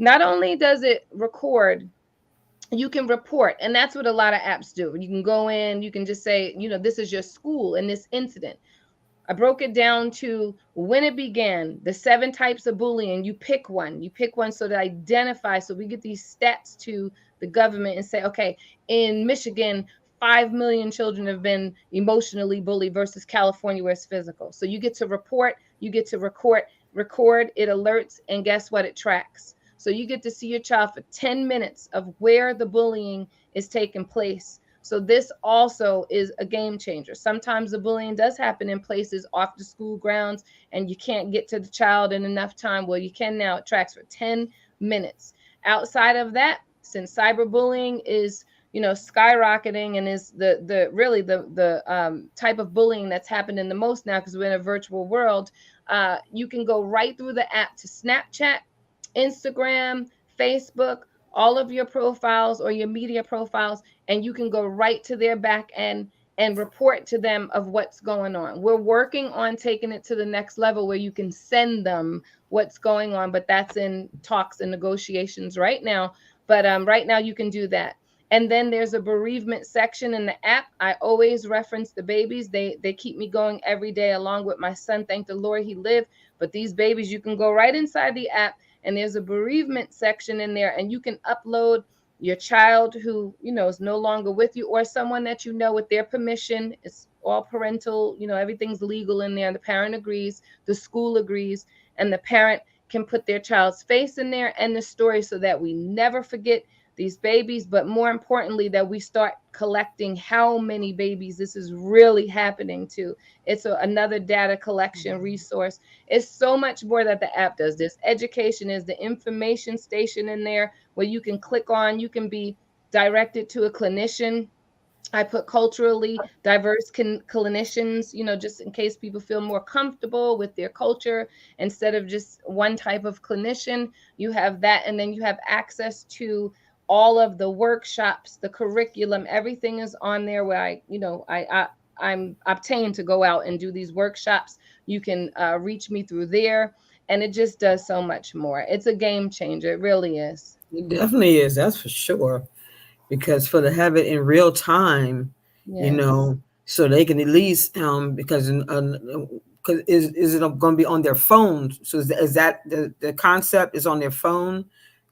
E: Not only does it record, you can report, and that's what a lot of apps do. You can go in, you can just say, this is your school in this incident. I broke it down to when it began, the 7 types of bullying. You pick one. You pick one so to identify. So we get these stats to the government and say, okay, in Michigan, 5 million children have been emotionally bullied versus California where it's physical. So you get to report, you get to record, it alerts, and guess what? It tracks. So you get to see your child for 10 minutes of where the bullying is taking place. So this also is a game changer. Sometimes the bullying does happen in places off the school grounds and you can't get to the child in enough time. Well, you can now. It tracks for 10 minutes. Outside of that, since cyberbullying is, skyrocketing and is the type of bullying that's happening the most now because we're in a virtual world, you can go right through the app to Snapchat, Instagram, Facebook, all of your profiles or your media profiles, and you can go right to their back end and report to them of what's going on. We're working on taking it to the next level where you can send them what's going on, but that's in talks and negotiations right now. But right now you can do that. And then there's a bereavement section in the app. I always reference the babies. They keep me going every day along with my son. Thank the Lord he lived. But these babies, you can go right inside the app and there's a bereavement section in there and you can upload your child who, is no longer with you or someone that with their permission. It's all parental, everything's legal in there. The parent agrees, the school agrees, and the parent can put their child's face in there and the story so that we never forget these babies, but more importantly, that we start collecting how many babies this is really happening to. It's another data collection resource. It's so much more that the app does. This education is the information station in there where you can click on, you can be directed to a clinician I put culturally diverse clinicians, just in case people feel more comfortable with their culture. Instead of just one type of clinician, you have that. And then you have access to all of the workshops, the curriculum, everything is on there where I'm obtained to go out and do these workshops. You can reach me through there. And it just does so much more. It's a game changer. It really is.
C: It definitely is. That's for sure. Because for to have it in real time,
E: Yes.
C: so they can at least because is it going to be on their phone? So is that the concept is on their phone?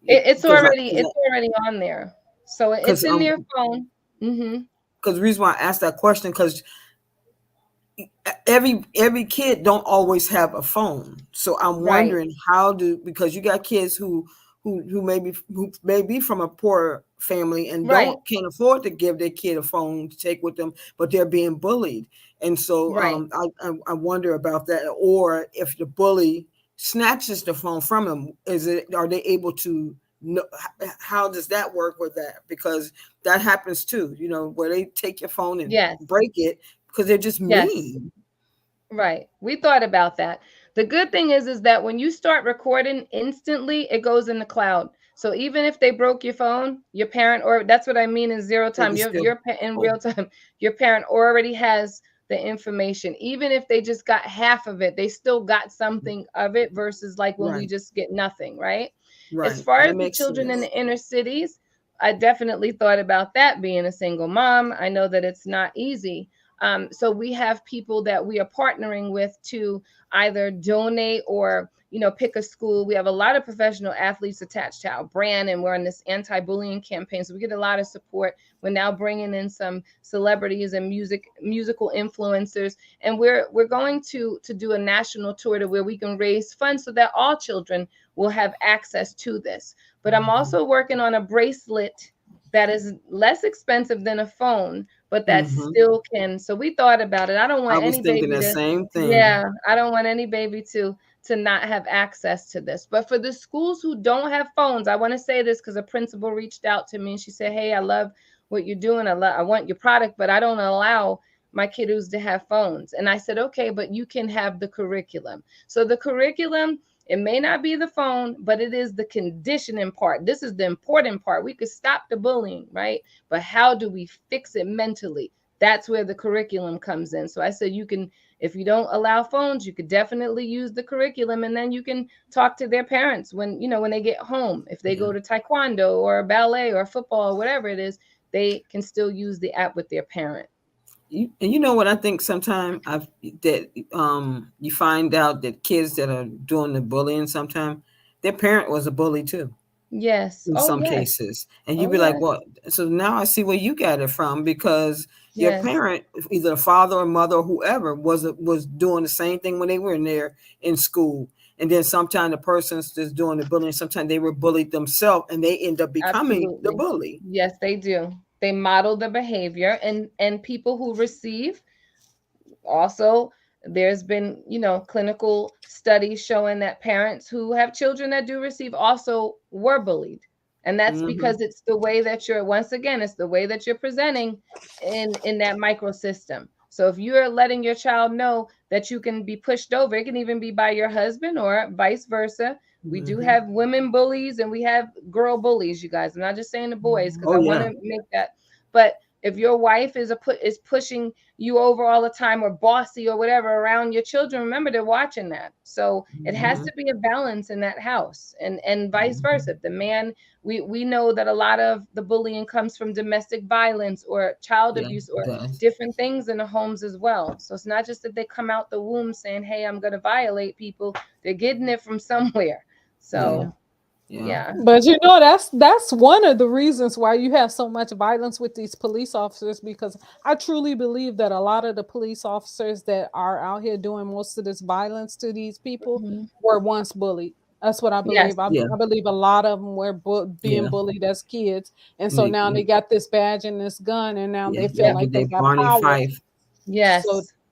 E: It's
C: Because
E: already on there. So it's
C: because
E: in their phone.
C: because the reason why I asked that question, because every kid don't always have a phone, so I'm
E: Right.
C: wondering because you got kids who may be from a poor family and
E: Right.
C: can't afford to give their kid a phone to take with them, but they're being bullied, and so
E: Right.
C: I wonder about that. Or if the bully snatches the phone from them, are they able to know? How does that work with that? Because that happens too, where they take your phone and
E: Yes.
C: break it because they're just
E: Yes.
C: mean.
E: Right. We thought about that. The good thing is that when you start recording instantly, it goes in the cloud. So even if they broke your phone, your parent, or that's what I mean in zero
C: They
E: time,
C: can still.
E: in
C: Oh,
E: real time, your parent already has the information. Even if they just got half of it, they still got something of it versus like when we
C: right,
E: just get nothing, right? As
C: right.
E: far
C: That
E: as the
C: makes
E: children in
C: sense.
E: the inner cities, I definitely thought about that being a single mom. I know that it's not easy. So we have people that we are partnering with to either donate or pick a school. We have a lot of professional athletes attached to our brand, and we're in this anti-bullying campaign, so we get a lot of support. We're now bringing in some celebrities and musical influencers, and we're going to do a national tour to where we can raise funds so that all children will have access to this. But I'm also working on a bracelet that is less expensive than a phone, but that
C: Hmm.
E: still can. So we thought about it. I don't
C: I
E: want
C: was
E: any
C: thinking
E: baby
C: that
E: to,
C: same thing.
E: yeah, I don't want any baby to not have access to this. But for the schools who don't have phones, I want to say this because a principal reached out to me and she said, "Hey, I love what you're doing. I want your product, but I don't allow my kiddos to have phones." And I said, "Okay, but you can have the curriculum." So the curriculum, it may not be the phone, but it is the conditioning part. This is the important part. We could stop the bullying, right? But how do we fix it mentally? That's where the curriculum comes in. So I said, you can, if you don't allow phones, you could definitely use the curriculum, and then you can talk to their parents when they get home. If they
C: Yeah.
E: go to taekwondo or ballet or football or whatever it is, they can still use the app with their parent.
C: And you know what I think sometimes you find out that kids that are doing the bullying sometimes their parent was a bully too
E: Yes.
C: in
E: Oh,
C: some
E: yes.
C: cases, and you'd
E: Oh,
C: be like,
E: yes.
C: "What?" So now I see where you got it from, because your
E: Yes.
C: parent, either a father or mother or whoever, was doing the same thing when they were in there in school, and then sometimes the person's just doing the bullying. Sometimes they were bullied themselves, and they end up becoming the
E: Absolutely.
C: bully.
E: Yes, they do. They model the behavior, and people who receive also, there's been clinical studies showing that parents who have children that do receive also were bullied. And that's
C: Hmm.
E: because it's the way that you're, once again, it's the way that you're presenting in that microsystem. So if you're letting your child know that you can be pushed over, it can even be by your husband or vice versa. We do
C: Hmm.
E: have women bullies and we have girl bullies, you guys. I'm not just saying the boys because
C: Oh
E: I want
C: yeah.
E: to make that. But if your wife is pushing you over all the time, or bossy or whatever around your children, remember they're watching that. So it has
C: Hmm.
E: to be a balance in that house, and vice versa. If the man, we know that a lot of the bullying comes from domestic violence or child
C: Yeah,
E: abuse
C: it
E: or
C: does.
E: different things in the homes as well. So it's not just that they come out the womb saying, "Hey, I'm going to violate people." They're getting it from somewhere.
C: Yeah,
E: So
C: yeah.
E: yeah.
B: But that's one of the reasons why you have so much violence with these police officers, because I truly believe that a lot of the police officers that are out here doing most of this violence to these people
E: Mhm.
B: were once bullied. That's what I
E: Yes.
B: believe. I,
C: Yeah,
B: I believe a lot of them were being
C: yeah.
B: bullied as kids, and so
C: Me,
B: now they got this badge and this gun, and now
C: yeah,
B: they feel
C: they
E: Yep.
C: get
B: like they
C: their
B: got
C: Barney
B: power.
C: Fife.
B: So
E: Yes.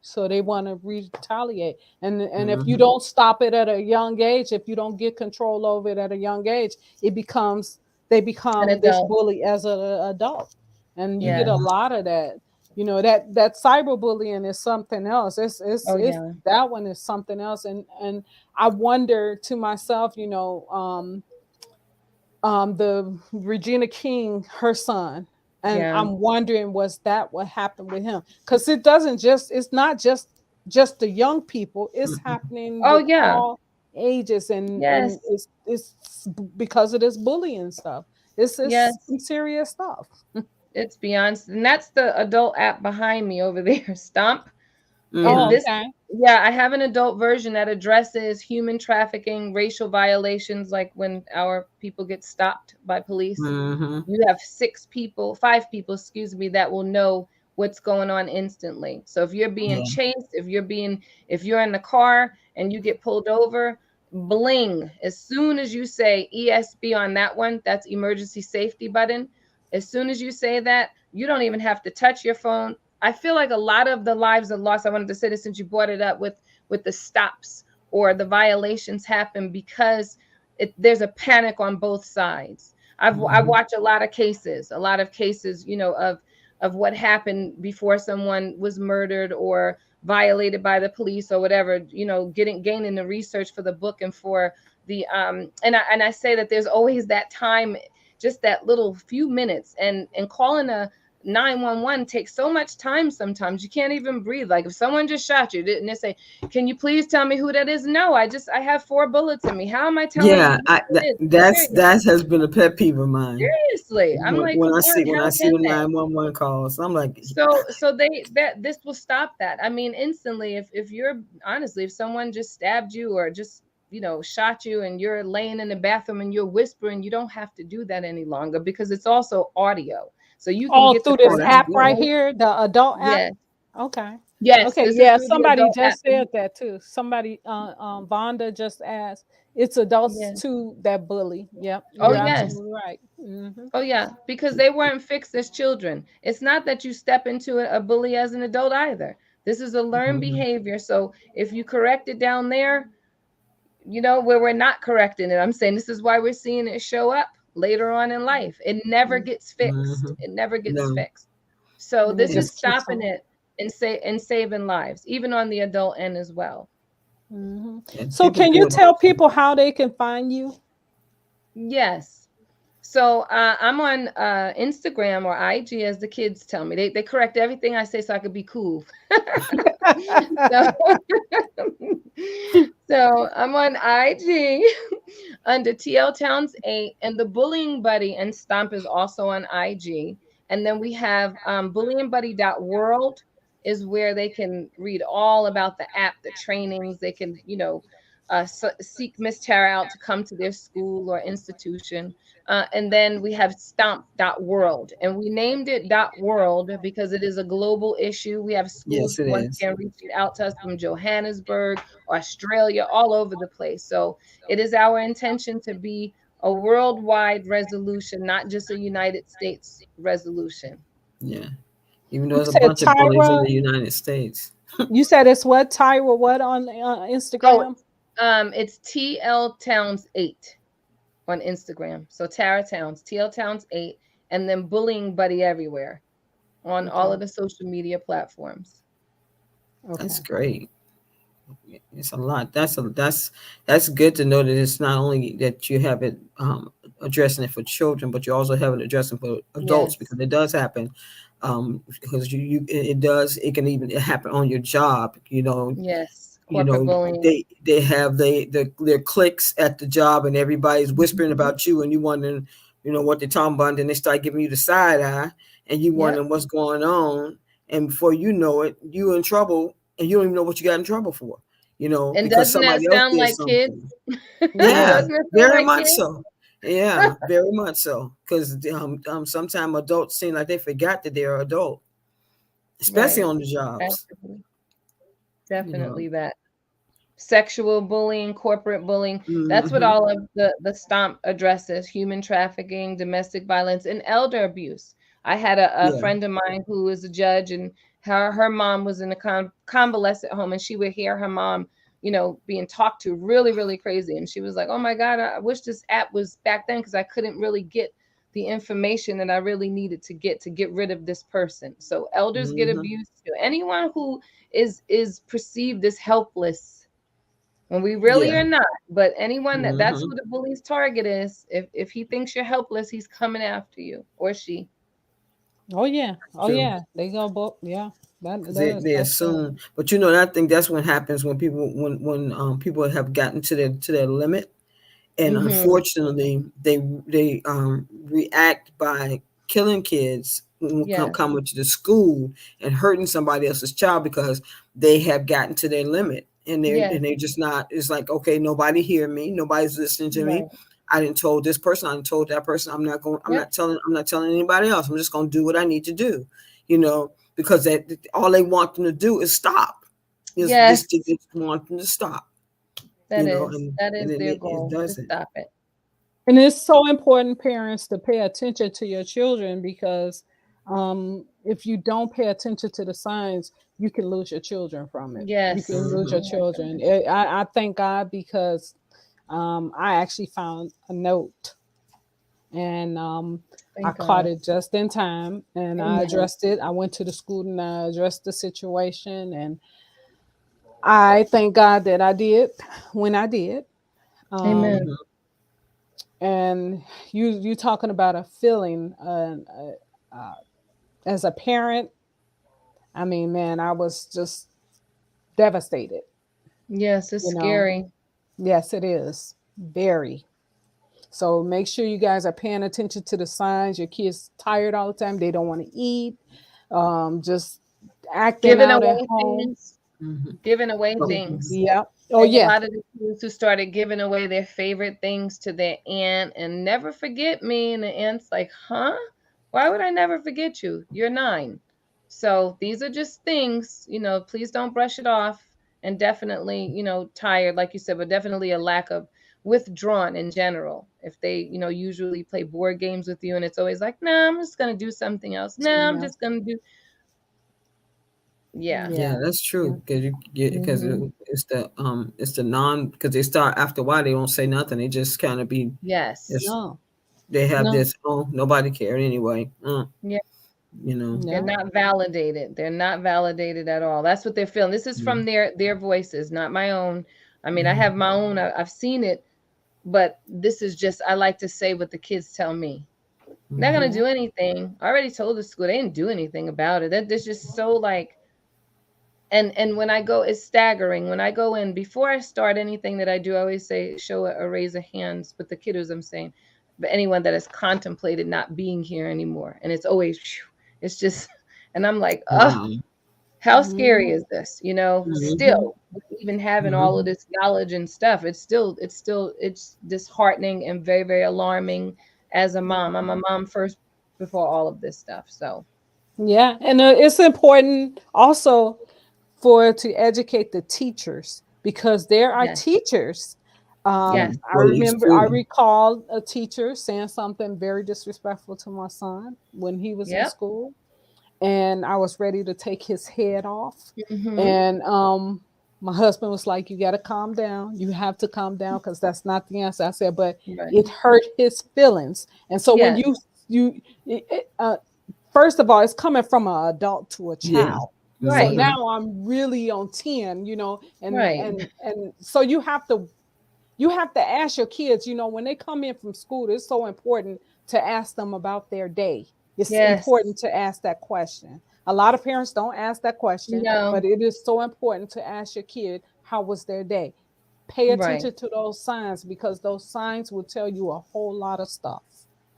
B: so they want to retaliate. And if you
C: Hmm.
B: don't stop it at a young age, if you don't get control over it at a young age, it becomes they
E: An
B: become this
E: adult.
B: bully as an adult. and you get
E: Yeah.
B: a lot of that. That cyberbullying is something else.
E: Oh
B: It's
E: yeah.
B: that one is something else, and I wonder to myself, the Regina King, her son, and
E: Yeah.
B: I'm wondering, was that what happened with him? Because it's not just the young people, it's
C: Mhm.
B: happening
E: Oh
B: with
E: yeah.
B: all ages, and
E: Yes.
B: it's because of this bullying stuff. It's
E: Yes.
B: some serious stuff.
E: It's beyond, and that's the adult app behind me over there, Stomp. And
B: Oh,
C: Mhm.
E: this,
B: okay.
E: yeah, I have an adult version that addresses human trafficking, racial violations, like when our people get stopped by police.
C: Mhm.
E: You have 6 people, 5 people, excuse me, that will know what's going on instantly. So if you're being
C: Yeah.
E: chased, if you're in the car and you get pulled over, bling, as soon as you say ESB on that one, that's emergency safety button. As soon as you say that, you don't even have to touch your phone. I feel like a lot of the lives are lost. I wanted to say this since you brought it up with the stops or the violations happen because there's a panic on both sides. I
C: Mhm.
E: watch a lot of cases, of what happened before someone was murdered or violated by the police or whatever, gaining the research for the book and for the and I say that there's always that time, just that little few minutes, and calling a 911 takes so much time. Sometimes you can't even breathe. Like if someone just shot you and they say, can you please tell me who that is? No, I have 4 bullets in me. How am I telling you
C: Yeah,
E: who it is?
C: that has been a pet peeve of mine.
E: Seriously, I'm like, what?
C: When I
E: How
C: see
E: can
C: the
E: they?
C: 911 calls, I'm like,
E: So this will stop that. I mean, instantly, if you're honestly, if someone just stabbed you or just shot you and you're laying in the bathroom and you're whispering, you don't have to do that any longer because it's also audio, so you can
B: Oh,
E: get the
B: through
C: oh,
B: this
C: that's
E: person
B: app
C: good.
B: right
E: right.
B: here, the adult app.
E: Yes,
B: Okay.
E: yes,
B: Okay.
E: this is
B: Yeah.
E: through the
B: Somebody
E: adult app.
B: just said that too. Somebody, Vonda just asked. It's adults
E: Yeah.
B: too that bully. Yep.
E: Oh
B: You're
E: yes.
B: absolutely right. Hmm.
E: Oh yeah, because they weren't fixed as children. It's not that you step into a bully as an adult either. This is a learned
C: Mhm.
E: behavior. So if you correct it down there, where we're not correcting it, I'm saying this is why we're seeing it show up later on in life. It never gets fixed.
C: Mhm.
E: It never gets
C: No.
E: fixed. So
B: And it
E: this is
B: just keeps
E: stopping
B: on.
E: it and saving lives, even on the adult end as well.
B: Hmm.
C: And
B: So,
C: people
B: can you
C: do
B: tell people how they can find you?
E: Yes. So I'm on Instagram or IG, as the kids tell me. They correct everything I say so I could be cool. so, so I'm on IG under TL Towns 8, and the Bullying Buddy and Stomp is also on IG. And then we have bullyingbuddy.world is where they can read all about the app, the trainings. They can, seek Miss Tara out to come to their school or institution. And then we have stomp.world, and we named it .world because it is a global issue. We have schools
C: Yes, it
E: once
C: is.
E: again reaching out to us from Johannesburg, Australia, all over the place. So it is our intention to be a worldwide resolution, not just a United States resolution.
C: Yeah. Even though
B: You
C: there's a
B: said
C: bunch of bullies in
B: Tyra.
C: the United States.
B: You said it's what, Tyra? What on
E: Oh,
B: Instagram?
E: it's TL Towns 8 on Instagram. So Tara Towns, TL Towns 8, and then Bullying Buddy everywhere on all
B: Okay.
E: of the social media platforms.
C: That's
B: Okay.
C: great. It's a lot. That's good to know that it's not only that you have it addressing it for children, but you also have it addressing for adults
E: Yes.
C: because it does happen. Because it does, it can even happen on your job.
E: Yes.
C: You
E: Corporate
C: know
E: bullying.
C: they have their cliques at the job and everybody's whispering
E: Mhm.
C: about you and you wondering what they're talking about, and then they start giving you the side eye and you
E: Yep.
C: wondering what's going on, and before you know it you're in trouble and you don't even know what you got in trouble for,
E: And
C: because
E: doesn't that
C: somebody else
E: sound
C: did
E: like kids?
C: something. Yeah,
E: Doesn't it sound
C: very
E: like
C: much
E: kids?
C: so. Yeah, very much so, because sometimes adults seem like they forgot that they're adult, especially
E: Right.
C: on the jobs.
E: Absolutely.
C: you know
E: Definitely that. Sexual bullying, corporate bullying. That's what
C: hmm
E: all of the Stomp addresses: human trafficking, domestic violence, and elder abuse. I had a
C: yeah.
E: friend of mine who is a judge, and her mom was in a convalescent home, and she would hear her mom, being talked to really, really crazy. And she was like, "Oh my God, I wish this app was back then because I couldn't really get the information that I really needed to get rid of this person. So elders get
C: Mm-hmm.
E: abused too. Anyone who is perceived as helpless when we really
C: Yeah.
E: are not. But anyone that's
C: Mm-hmm.
E: who the bully's target is. If he thinks you're helpless, he's coming after you or she.
B: Oh yeah. Oh
C: True.
B: yeah. They go both. Yeah.
C: Because
B: That is
C: they
B: so true.
C: assume, but I think that's what happens when people have gotten to their limit, and
E: Mm-hmm.
C: unfortunately they react by killing kids when we
E: Yes.
C: coming to the school and hurting somebody else's child because they have gotten to their limit, and
E: Yes.
C: they're just not. It's like, okay, nobody hear me, nobody's listening to me.
E: Right.
C: I didn't told this person, I didn't told that person.
E: Yep.
C: I'm not telling anybody else. I'm just going to do what I need to do, because all they want them to do is stop.
E: Yes.
C: They just want them to stop,
E: That is
C: and
E: that is
C: then
E: their
C: it
E: goal. To
C: doesn't.
E: stop it.
B: And it's so important, parents, to pay attention to your children because if you don't pay attention to the signs, you can lose your children from it. You can
E: Yes.
B: lose
C: Mm-hmm.
B: your
E: Oh my
B: children.
E: goodness.
B: I thank God because I actually found a note and I
E: Thank
B: caught
E: God.
B: it just in time and I
E: Amen.
B: addressed it. I went to the school and I addressed the situation. And I thank God that I did when I did. Um,
E: Amen.
C: Mm-hmm.
B: and you talking about a feeling as a parent. I mean, man, I was just devastated.
E: Yes, it's
B: You know,
E: scary.
B: yes, it is very. So make sure you guys are paying attention to the signs. Your kids tired all the time; they don't want to eat. Just acting
E: Giving
B: out at
E: away
B: home.
E: things.
C: Mm-hmm.
E: Giving away
C: Oh,
E: things.
B: Yeah. Oh
E: There's a
B: yeah.
E: lot of the kids who started giving away their favorite things to their aunt and never forget me. And the aunt's like, huh? Why would I never forget you? You're 9. So these are just things, please don't brush it off. And definitely, tired, like you said, but definitely a lack of withdrawn in general. If they, usually play board games with you and it's always like, nah, I'm just going to do something else. Nah, I'm
B: Yeah.
E: just going to do. Yeah.
C: yeah,
B: Yeah.
C: that's
B: Yeah.
C: true. Because
B: Hmm.
C: it's the non, because they start after a while they don't say nothing. They just kind of be
E: Yes.
C: just
B: No.
C: they have
B: No.
C: this, oh, nobody cared anyway.
E: Yeah.
C: You know.
E: They're
B: No.
E: not validated. They're not validated at all. That's what they're feeling. This is from their voices, not my own. I mean, I
C: Mm-hmm.
E: have my own. I've seen it, but this is just I like to say what the kids tell me. They're not
C: Mm-hmm.
E: gonna
B: Yeah.
E: do anything. I already told the school they didn't do anything about it. That's just so like and when I go, it's staggering. When I go in, before I start anything that I do, I always say, show a raise of hands with the kiddos I'm saying, but anyone that has contemplated not being here anymore. And it's always, it's just, and I'm like, oh,
C: Wow.
E: how scary
B: Mhm.
E: is this?
C: Mm-hmm.
E: Still, even having all of
C: Mm-hmm.
E: this knowledge and stuff, it's disheartening and very, very alarming as a mom. I'm a mom first before all of this stuff. So,
B: Yeah, and it's important also for to educate the teachers because there are
E: yes,
B: teachers.
E: yes,
C: Bullies
B: I
C: too.
B: recall a teacher saying something very disrespectful to my son when he was in
E: yep.
B: school, and I was ready to take his head off.
E: Hmm.
B: And my husband was like, "You got to calm down. You have to calm down because that's not the answer." I said, "But
E: Right.
B: it hurt his feelings." And so when
E: Yes.
B: you first of all, it's coming from an adult to a
C: Yeah.
B: child. So
E: Right.
C: Mm-hmm.
B: now I'm really on 10, and
E: Right.
B: so you have to ask your kids, when they come in from school, it's so important to ask them about their day. It's
E: Yes.
B: important to ask that question. A lot of parents don't ask that question,
E: No.
B: but it is so important to ask your kid how was their day. Pay
E: Right.
B: attention to those signs because those signs will tell you a whole lot of stuff.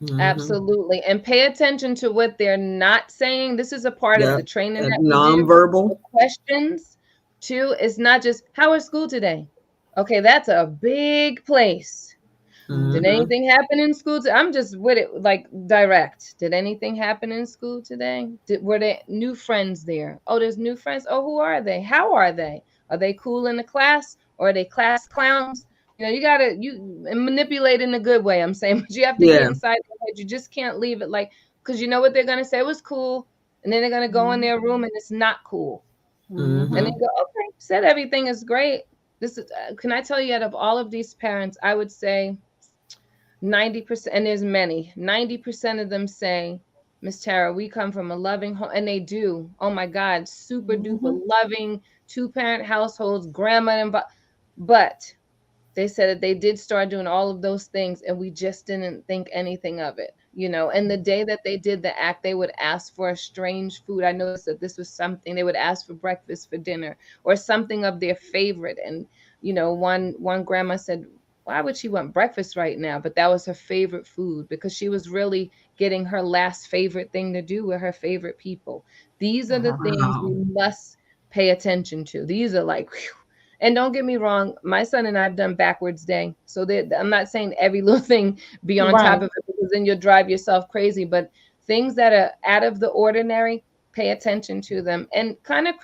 C: Mm-hmm.
E: Absolutely. And pay attention to what they're not saying. This is a part of
C: Yeah.
E: the training
C: That
E: that we do. The
C: nonverbal.
E: questions, too. It's not just, how was school today? Okay, that's a big place. Did
B: Mhm.
C: Mm-hmm.
E: anything happen in school? I'm just with it, like direct. Did anything happen in school today? Were there new friends there? Oh, there's new friends. Oh, who are they? How are they? Are they cool in the class or are they class clowns? You gotta manipulate in a good way. I'm saying, but you have to get
C: Yeah.
E: inside their head. You just can't leave it like because you know what they're gonna say. It was cool, and then they're gonna go in
B: Mhm.
E: their room and it's not cool, and
B: Mhm.
E: then
C: Mm-hmm.
E: go, okay, said everything is great. This is. Can I tell you, out of all of these parents, I would say 90%, and there's many, 90% of them say, Miss Tara, we come from a loving home. And they do. Oh my God, super duper
B: Mhm.
E: loving 2-parent households, grandma and but they said that they did start doing all of those things and we just didn't think anything of it, you know. And the day that they did the act, they would ask for a strange food. I noticed that this was something they would ask for breakfast, for dinner, or something of their favorite. And you know, one grandma said, why would she want breakfast right now? But that was her favorite food, because she was really getting her last favorite thing to do with her favorite people. These are the things we
C: Wow.
E: must pay attention to. These are like, whew. And don't get me wrong, my son and I have done backwards day. So I'm not saying every little thing be on top
B: Right.
E: of it, because then you'll drive yourself crazy. But things that are out of the ordinary, pay attention to them, and kind of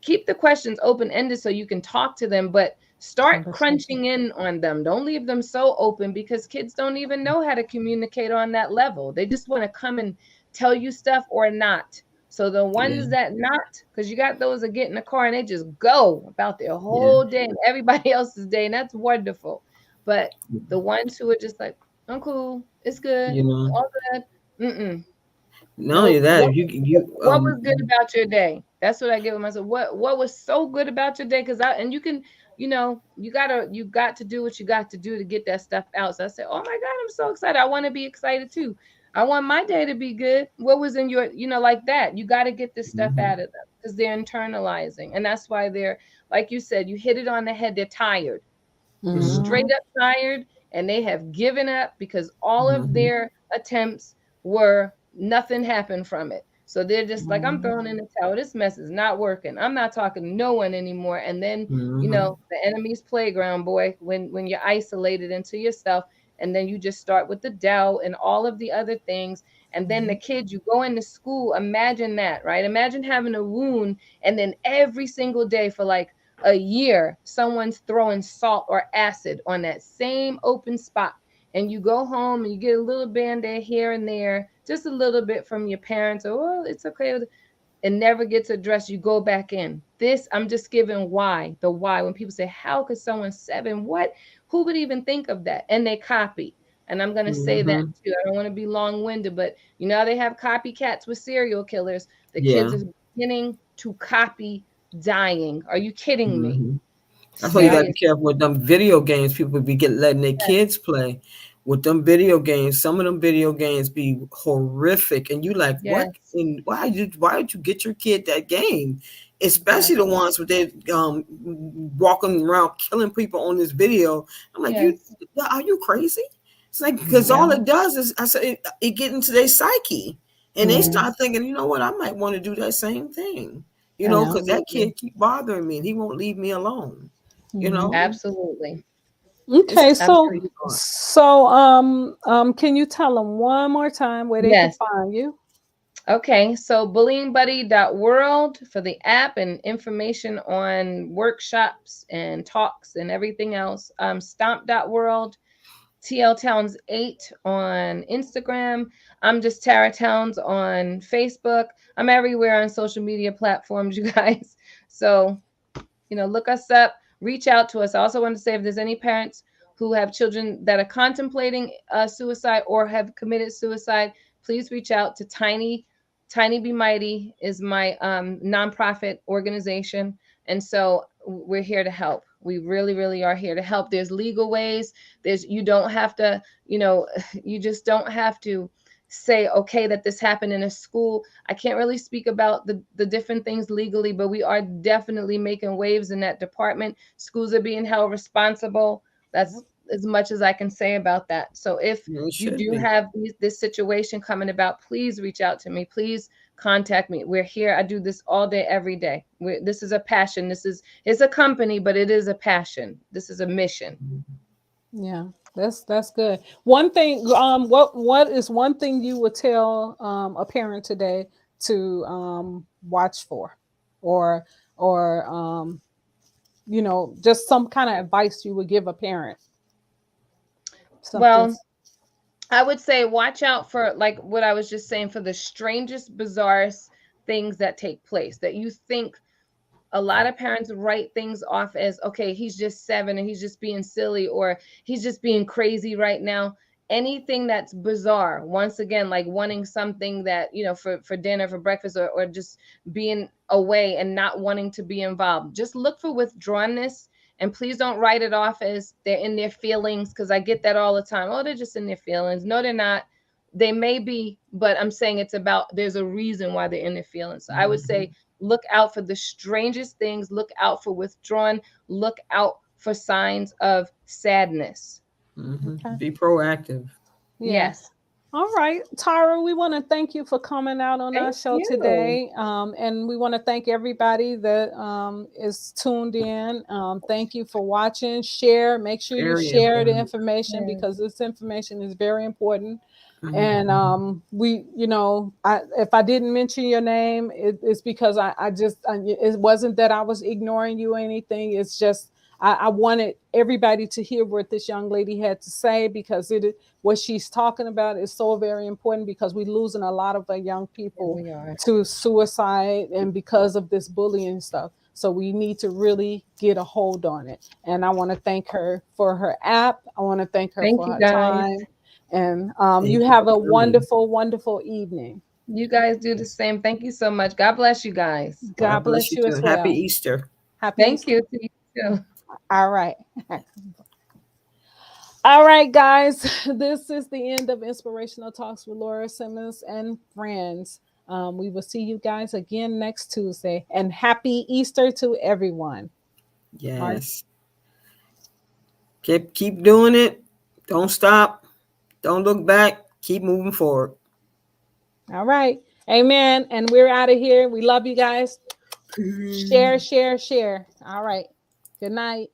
E: keep the questions open ended so you can talk to them, but start
B: Conversation.
E: crunching in on them. Don't leave them so open, because kids don't even know how to communicate on that level. They just want to come and tell you stuff or not. So the
C: Yeah.
E: ones that not, because you got those that get in the car and they just go about their
C: Yeah.
E: whole day and everybody else's day, and that's wonderful. But the ones who are just like, I'm cool, it's good,
C: You know.
E: all good. Mm-mm.
C: Not only
E: Nope.
C: that,
E: What
C: if you
E: what was good about your day? That's what I give myself. What was so good about your day? Because I and you can, you know, you got to do what you got to do to get that stuff out. So I said, oh my God, I'm so excited. I want to be excited too. I want my day to be good. What was in your, you know, like that? You got to get this stuff
C: Mhm.
E: out of them, because they're internalizing, and that's why they're, like you said, you hit it on the head. They're tired,
C: Mhm.
E: straight
B: Mhm.
E: up tired, and they have given up because all of
C: Mhm.
E: their attempts were nothing happened from it. So they're just like, I'm
B: Mhm.
E: throwing in the towel. This mess is not working. I'm not talking to no one anymore. And then, you
C: Mhm.
E: know, the enemy's playground, boy, when you're isolated into yourself, and then you just start with the doubt and all of the other things. And then the
B: Mhm.
E: kids, you go into school, imagine that, right? Imagine having a wound, and then every single day for like a year, someone's throwing salt or acid on that same open spot. And you go home and you get a little band-aid here and there, just a little bit from your parents, or oh, it's okay. It never gets addressed. You go back in. This, I'm just giving why, the why. When people say, how could someone 7? What? Who would even think of that? And they copy. And I'm going to say that
C: Mhm.
E: too. I don't want to be long winded, but you know, they have copycats with serial killers. The kids
C: Yeah.
E: are beginning to copy dying. Are you kidding me?
C: Mhm. That's why you gotta be
E: Serious.
C: careful with them video games people be letting their kids play. With them video games, some of them video games be horrific, and you like, what?
E: Yes.
C: And why did you get your kid that game? Especially the
E: Exactly.
C: ones with they walking around killing people on this video. I'm like,
E: Yes.
C: are you crazy? It's like, because
E: Yeah.
C: all it does is, I said, it get into their psyche, and they
B: Mhm.
C: start thinking, you know what, I might want to do that same thing.
B: Yeah.
C: Because that
E: Absolutely.
C: kid keep bothering me, and he won't leave me alone. You
B: Mhm.
C: know,
E: Absolutely. It's
B: Okay,
E: I'm
B: so
E: sure you are.
B: can you tell them one more time where they can
E: Yes.
B: find you?
E: Okay, so bullyingbuddy.world for the app and information on workshops and talks and everything else. Stomp.world, TL Towns 8 on Instagram. I'm just Tara Towns on Facebook. I'm everywhere on social media platforms, you guys. So, you know, look us up, reach out to us. I also want to say, if there's any parents who have children that are contemplating suicide or have committed suicide, please reach out to Tiny Be Mighty is my nonprofit organization. And so we're here to help. We really, really are here to help. There's legal ways. You don't have to, you know, you just don't have to say, okay, that this happened in a school. I can't really speak about the different things legally, but we are definitely making waves in that department. Schools are being held responsible. That's
B: Yep.
E: as much as I can say about that. So if
C: it
E: you
C: should
E: do
C: be.
E: have this situation coming about, please reach out to me. Please contact me. We're here. I do this all day, every day. This is a passion. It's a company, but it is a passion. This is a mission.
B: Yeah, that's good. One thing, what is one thing you would tell a parent today to watch for, or or just some kind of advice you would give a parent? Something.
E: Well, I would say watch out for, like what I was just saying, for the strangest, bizarrest things that take place that you think A lot of parents write things off as, okay, he's just 7 and he's just being silly, or he's just being crazy right now. Anything that's bizarre, once again, like wanting something that, you know, for dinner, for breakfast, or just being away and not wanting to be involved, just look for withdrawnness. And please don't write it off as they're in their feelings, because I get that all the time. Oh, they're just in their feelings. No, they're not. They may be, but I'm saying it's about, there's a reason why they're in their feelings. So I would say, look out for the strangest things, look out for withdrawn, look out for signs of sadness.
B: Okay.
C: Be proactive.
E: Yes.
B: All right, Tara, we want to thank you for coming out on our
E: Thank
B: show
E: you.
B: today. And we want to thank everybody that is tuned in. Thank you for watching. Share. Make sure you
C: Very
B: share the
C: important.
B: information,
E: Yes.
B: because this information is very important.
C: Mhm.
B: And we, you know, if I didn't mention your name, it's because it wasn't that I was ignoring you or anything. It's just I wanted everybody to hear what this young lady had to say, because what she's talking about is so very important, because we're losing a lot of our young people
E: we are.
B: to suicide and because of this bullying stuff. So we need to really get a hold on it. And I want to thank her for her app. I want to thank her
E: Thank
B: for
E: you,
B: her
E: guys.
B: time. And
C: Thank
B: you
C: you
B: have
C: for
B: a
C: coming.
B: wonderful, wonderful evening.
E: You guys do the same. Thank you so much. God bless you guys.
B: God bless you
C: too.
B: as
C: And
B: well.
C: Happy Easter.
B: Happy
E: Thank
B: Easter.
E: you to you too.
B: All right. All right, guys. This is the end of Inspirational Talks with Laura Simmons and friends. We will see you guys again next Tuesday. And happy Easter to everyone.
C: Yes. Keep doing it. Don't stop. Don't look back. Keep moving forward.
B: All right. Amen. And we're out of here. We love you guys. Share, share, share. All right. Good night.